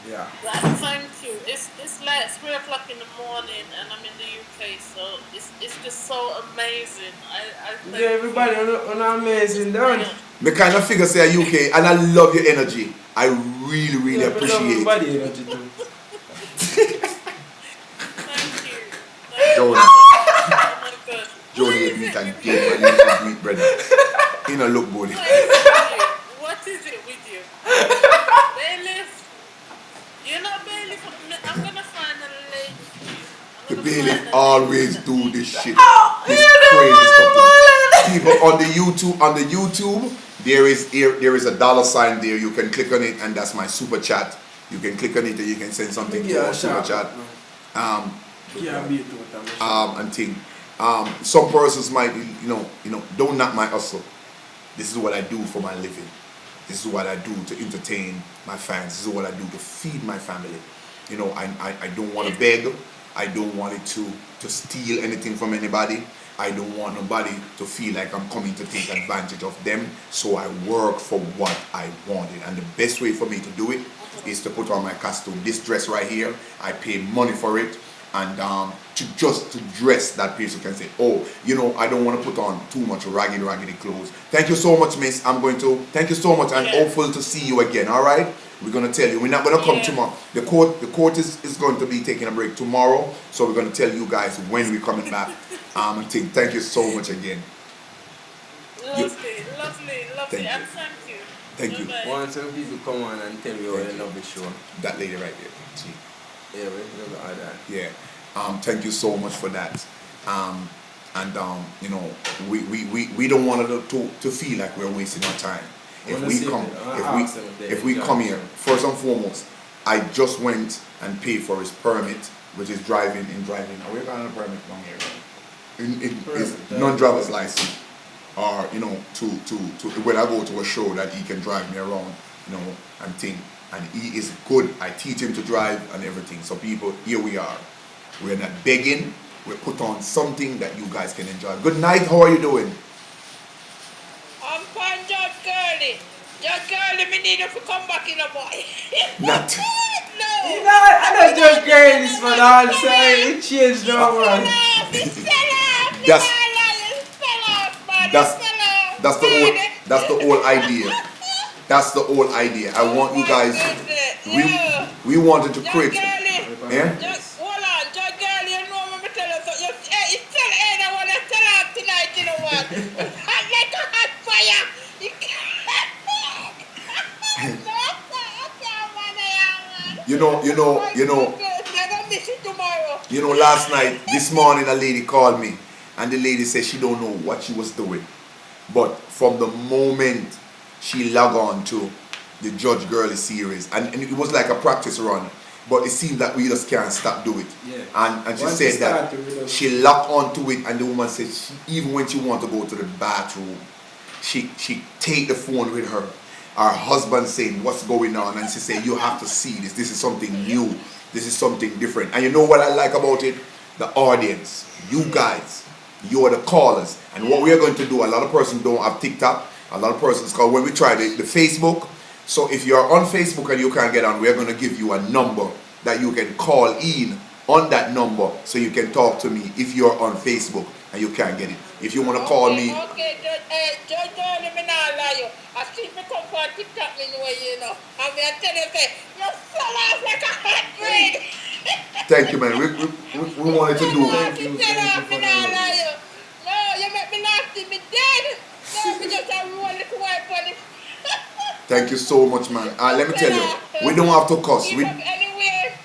Yeah. Thank you. It's like 3 o'clock in the morning, and I'm in the UK, so it's just so amazing. I thank everybody on amazing, don't you? Me kind of figure say UK, and I love your energy. I really appreciate it. Everybody energy too. Thank you. Joni. Oh my God. Joni ate meat and cake, and you eat bread. You know, look good. What is it with you? Bailiff? You're not bailiff. I'm gonna find a lady for you. The bailiff always do this shit. This crazy stuff. People on the YouTube, there is a $sign there. You can click on it, and that's my super chat. You can click on it, and you can send something to our super chat. And thing. Some persons might, don't knock my hustle. This is what I do for my living. This is what I do to entertain my fans. This is what I do to feed my family. I don't want to beg. I don't want it to steal anything from anybody. I don't want nobody to feel like I'm coming to take advantage of them. So I work for what I wanted. And the best way for me to do it is to put on my costume. This dress right here, I pay money for it. And to dress that person can say, I don't want to put on too much raggedy clothes. Thank you so much, Miss. Thank you so much, and hopeful to see you again. All right, we're gonna tell you we're not gonna come tomorrow. The court is going to be taking a break tomorrow, so we're gonna tell you guys when we're coming back. And thank you so much again. Lovely, thank and thank you. Thank you. Want some people come on and tell me how they love the show. That lady right there. See. Yeah, we never had that. Yeah. Thank you so much for that. We don't want to feel like we're wasting our time. If we come here, first and foremost, I just went and paid for his permit, which is driving. We're going to permit down here. His non-driver's license, or to when I go to a show that he can drive me around, and think. And he is good. I teach him to drive and everything. So people, here we are. We're not begging. We put on something that you guys can enjoy. Good night. How are you doing? I'm fine, Judge Girlie. Just girlie, me need you to come back in a boy. Not. No. You know, I don't just girl this man all the time. It changed now, man. That's the whole idea. That's the whole idea. I want you guys. We wanted to create. Yeah. Just hold on, just girl, you know what I'm telling you. You tell Ada what I tell her tonight, you know what? Hot like a hot fire. You can't. Last night, this morning, a lady called me, and the lady said she don't know what she was doing, but from the moment she logged on to the Judge Girlie series, and it was like a practice run, but it seems that we just can't stop do it. Yeah. And she said that she locked onto it, and the woman said even when she want to go to the bathroom, she take the phone with her. Her husband saying what's going on, and she said you have to see this. This is something new. This is something different. And you know what I like about it? The audience, you guys, you are the callers. And what we are going to do, a lot of persons don't have TikTok. A lot of persons call when we try the Facebook. So if you're on Facebook and you can't get on, we're going to give you a number that you can call in on that number so you can talk to me if you're on Facebook and you can't get it. If you want to call me. Okay, just let me not lie you. I see me come for TikTok anyway, you know. And me I tell you, say, you fell off like a hot bread. Thank you, man. We wanted to do. Thank you for that. No, you make me nasty, me dead. No, me just a roll little wipe on it. Thank you so much, man. Let me tell you, we don't have to cuss. Anyway,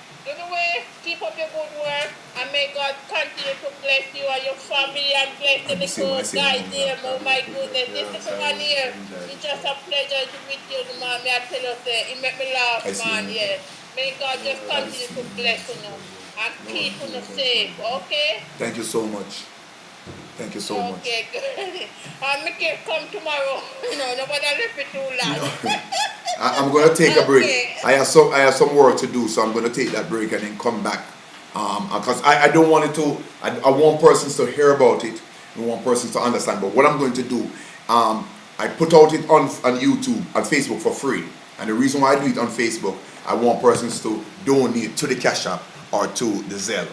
keep up your good work, and may God continue to bless you and your family and bless the little guy there. Oh my goodness, this little man here, it's just a pleasure to meet you, man. May I tell you, it make me laugh, man. Yeah. May God just continue to bless you and keep you safe. Okay? Thank you so much. Thank you so much. Okay, good. And me can come tomorrow. Nobody left it too long. I'm going to take a break. I have some work to do, so I'm going to take that break and then come back. Because I don't want it to. I want persons to hear about it. I want persons to understand. But what I'm going to do, I put out it on YouTube and Facebook for free. And the reason why I do it on Facebook, I want persons to donate to the CASHAPP or to the Zelle,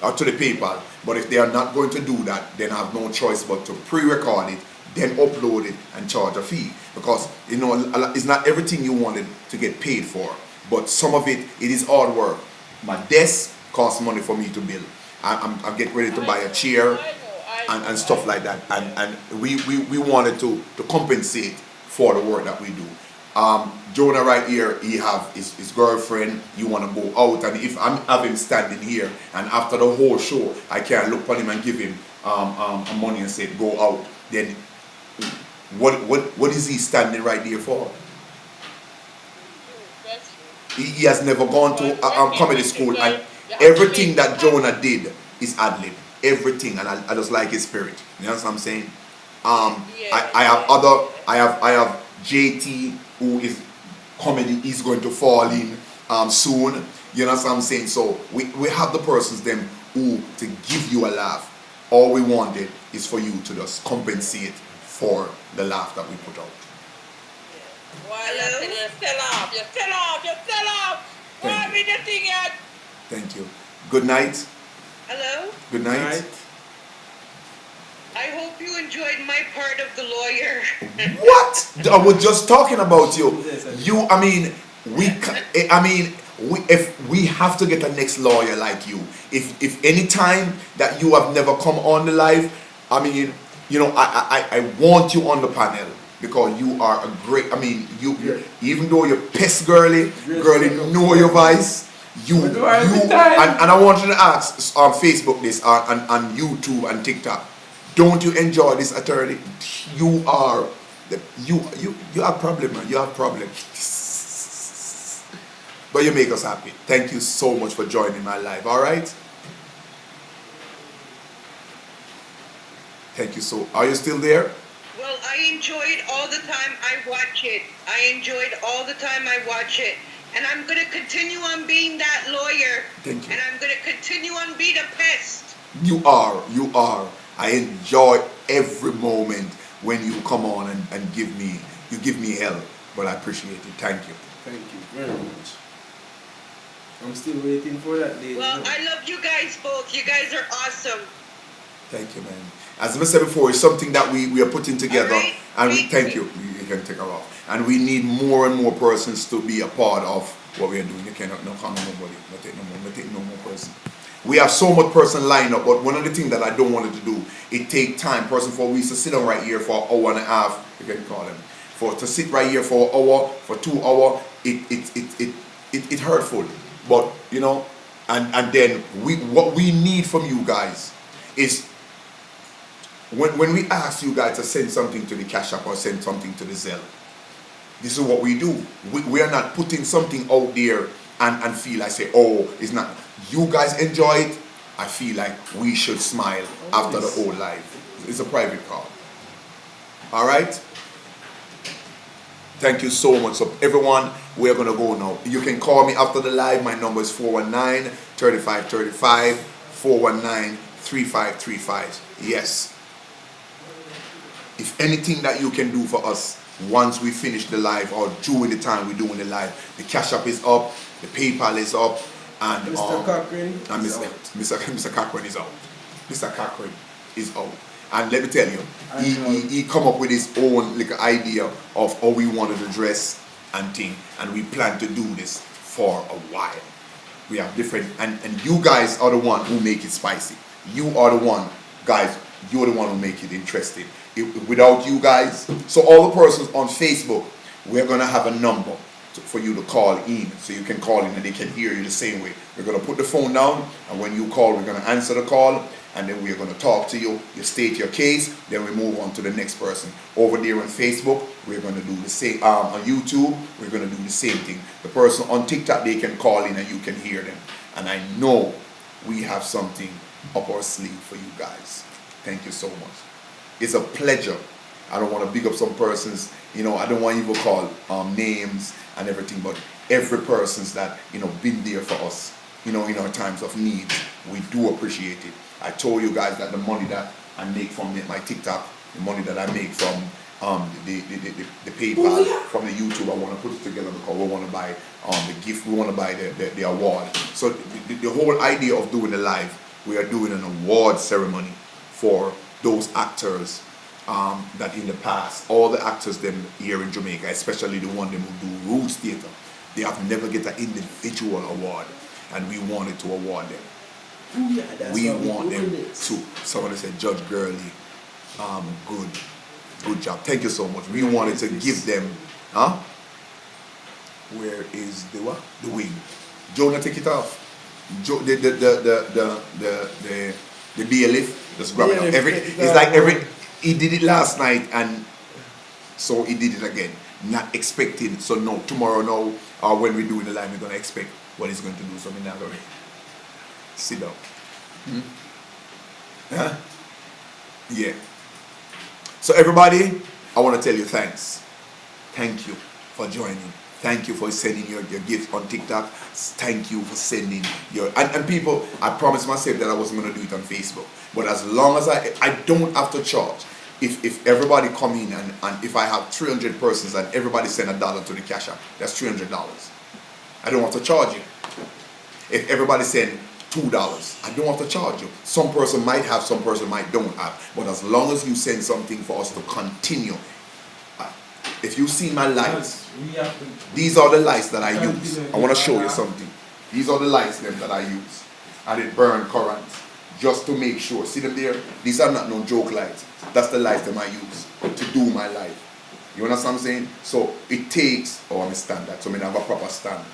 or to the PayPal. But if they are not going to do that, then I have no choice but to pre-record it, then upload it and charge a fee. Because, it's not everything you wanted to get paid for. But some of it is hard work. My desk costs money for me to build. I'm getting ready to buy a chair and stuff like that. And we wanted to compensate for the work that we do. Jonah right here, he have his girlfriend. You want to go out, and if I have him standing here, and after the whole show, I can't look at him and give him money and say go out. Then what is he standing right there for? He has never gone to comedy school, and everything that Jonah did is ad-lib. Everything, and I just like his spirit. You know what I'm saying? I have JT, who is comedy, is going to fall in soon. You know what I'm saying? So we have the persons them who to give you a laugh. All we wanted is for you to just compensate for the laugh that we put out. You fell off. Why me the thing yet? Thank you. Good night. Hello? Good night. I hope you enjoyed my part of the lawyer. What? I was just talking about you. If we have to get a next lawyer like you. If any time that you have never come on the live, I want you on the panel because you are a great. Even though you're pest girly know your voice. And I want you to ask on Facebook this on YouTube and TikTok. Don't you enjoy this attorney? You have problem, man. You have problem. But you make us happy. Thank you so much for joining my live. All right. Thank you so. Are you still there? Well, I enjoyed all the time I watch it. And I'm going to continue on being that lawyer. Thank you. And I'm going to continue on being a pest. You are. I enjoy every moment when you come on and give me You give me hell, but I appreciate it. Thank you. Thank you very much. I'm still waiting for that day. Well, I love you guys both. You guys are awesome. Thank you, man. As I said before, it's something that we are putting together, Right. and we thank you. You can take her off. And we need more and more persons to be a part of what we are doing. You cannot no come nobody. No take no more person. We have so much person lined up, but one of the things that I don't want it to do, it take time. Person for we used to sit down right here for an hour and a half. You can call them to sit right here for an hour, for 2 hours. It hurtful. But you know, and then what we need from you guys is when we ask you guys to send something to the Cash App or send something to the Zelle, this is what we do. We are not putting something out there and feel like say, oh, it's not. You guys enjoy it. I feel like we should smile after the whole live. It's a private call. All right. Thank you so much. So everyone, we're going to go now. You can call me after the live. My number is 419-3535, 419-3535. Yes. If anything that you can do for us once we finish the live or during the time we're doing the live, the Cash App is up, the PayPal is up, and Mr. Cochran Mr. Cochran is out. Mr. Cochran is out. And let me tell you, he come up with his own like idea of how we wanted to dress and thing, and we plan to do this for a while. We have different, and you guys are the one who make it spicy. You are the one, guys, you're the one who make it interesting. Without you guys, so all the persons on Facebook, we're gonna have a number for you to call in, so you can call in and they can hear you the same way. We're gonna put the phone down, and when you call, we're gonna answer the call, and then we're gonna talk to you. You state your case, then we move on to the next person. Over there on Facebook, we're gonna do the same. On YouTube, we're gonna do the same thing. The person on TikTok, they can call in and you can hear them. And I know we have something up our sleeve for you guys. Thank you so much. It's a pleasure. I don't want to big up some persons, you know, I don't want to even call names and everything, but every person's that, you know, been there for us, you know, in our times of need. We do appreciate it. I told you guys that the money that I make from my TikTok, the money that I make from the PayPal, from the YouTube, I want to put it together because we want to buy the gift, we want to buy the award. So the whole idea of doing the live, we are doing an award ceremony for those actors that in the past, all the actors them here in Jamaica, especially the one them who do Roots Theatre, they have never get an individual award, and we wanted to award them. We want them to. Somebody said, Judge Gurley, good job. Thank you so much. We wanted to give them, where is the what? The wing. Jonah, take it off. The bailiff, just grab it up. It's like he did it last night, and so he did it again. Not expecting. So no, tomorrow now, or when we do in the live, we're gonna expect what he's going to do. So we're not gonna sit down. Huh? Yeah. So everybody, I want to tell you thanks. Thank you for joining. Thank you for sending your gift on TikTok. Thank you for sending your... And people, I promised myself that I wasn't going to do it on Facebook. But as long as I don't have to charge. If everybody come in and if I have 300 persons and everybody send $1 to the Cash App, that's $300. I don't have to charge you. If everybody send $2, I don't have to charge you. Some person might have, some person might don't have. But as long as you send something for us to continue. If you see my lights, these are the lights that I use. I want to show you something. These are the lights that I use. I did burn currents just to make sure. See them there? These are not no joke lights. That's the lights that I use to do my life. You understand what I'm saying? So it takes, I'm a standard. So I have a proper stand.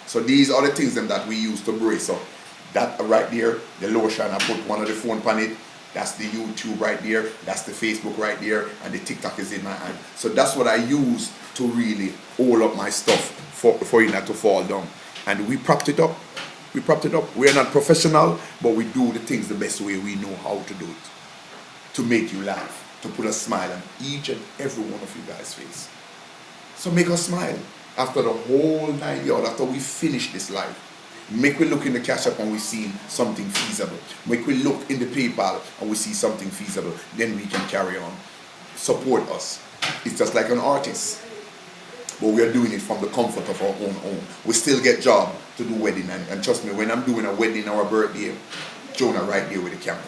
So these are the things that we use to brace up. That right there, the lotion, I put one of the phone on it. That's the YouTube right there. That's the Facebook right there. And the TikTok is in my hand. So that's what I use to really hold up my stuff for it not to fall down. And we propped it up. We're not professional, but we do the things the best way we know how to do it. To make you laugh. To put a smile on each and every one of you guys' face. So make us smile. After the whole 9 yards, after we finish this live. Make we look in the Cash App and we see something feasible. Make we look in the PayPal and we see something feasible. Then we can carry on. Support us. It's just like an artist. But we are doing it from the comfort of our own home. We still get job to do wedding, and trust me, when I'm doing a wedding or a birthday, Jonah right there with the camera.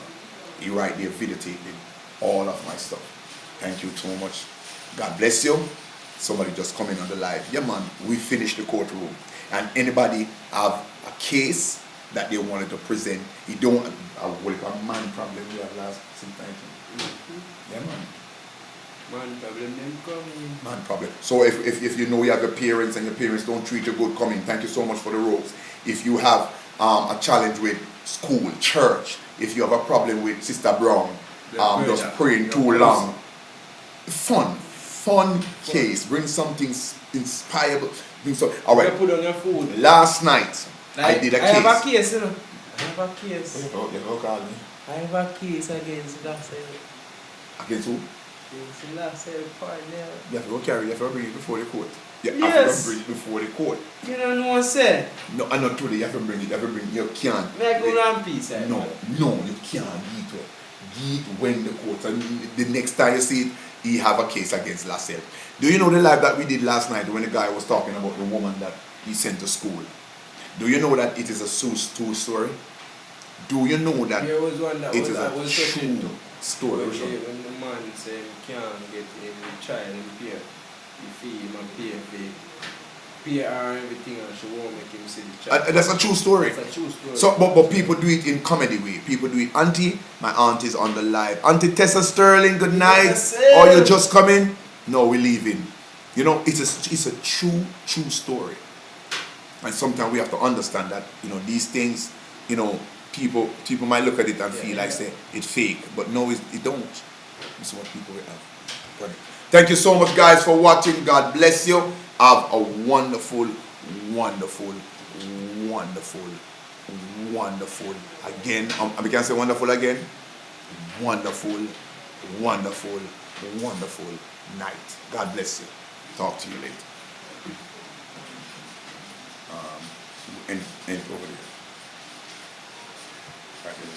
He right there videotaping all of my stuff. Thank you so much. God bless you. Somebody just coming on the live. Yeah man, we finished the courtroom. And anybody have a case that they wanted to present, you don't what a man problem we have last sometime. Yeah man. Man problem them coming. Man problem. So if you know you have your parents and your parents don't treat you good, come in. Thank you so much for the ropes. If you have a challenge with school, church, if you have a problem with Sister Brown, just praying too long. Fun case. Bring something inspirable. Bring some. All right. Put on your food. Last night I did a case. I have a case, you know. I have a case. You know, call me. I have a case against Lassell. Against who? Against Lassell Parnell. You have to go carry. You have to bring it before the court. You Yes. have to bring it before the court. You don't know what say? No, I not today. You have to bring it. You have to bring it. You can't. May I go down peace? No, you can't get it. Get when the court. And the next time you see it, he have a case against Lassell. Do you know the live that we did last night when the guy was talking about the woman that he sent to school? Do you know that it is a true story? Do you know that there was one that it was, is a true story? When the man said he can't get any child in pay, he feed him and pay her everything, and she won't make him see the child. That's a true story. That's a true story. So, but people do it in comedy way. People do it. Auntie, my aunt is on the live. Auntie Tessa Sterling, good night. Yes, Or you just coming? No, we're leaving. You know, it's a true story. And sometimes we have to understand that, you know, these things, you know, people might look at it and feel like say it's fake, but no, it don't. It's what people have. Thank you so much, guys, for watching. God bless you. Have a wonderful, wonderful, wonderful, wonderful. Again, I can say wonderful again. Wonderful, wonderful, wonderful night. God bless you. Talk to you later. And over there. Right here,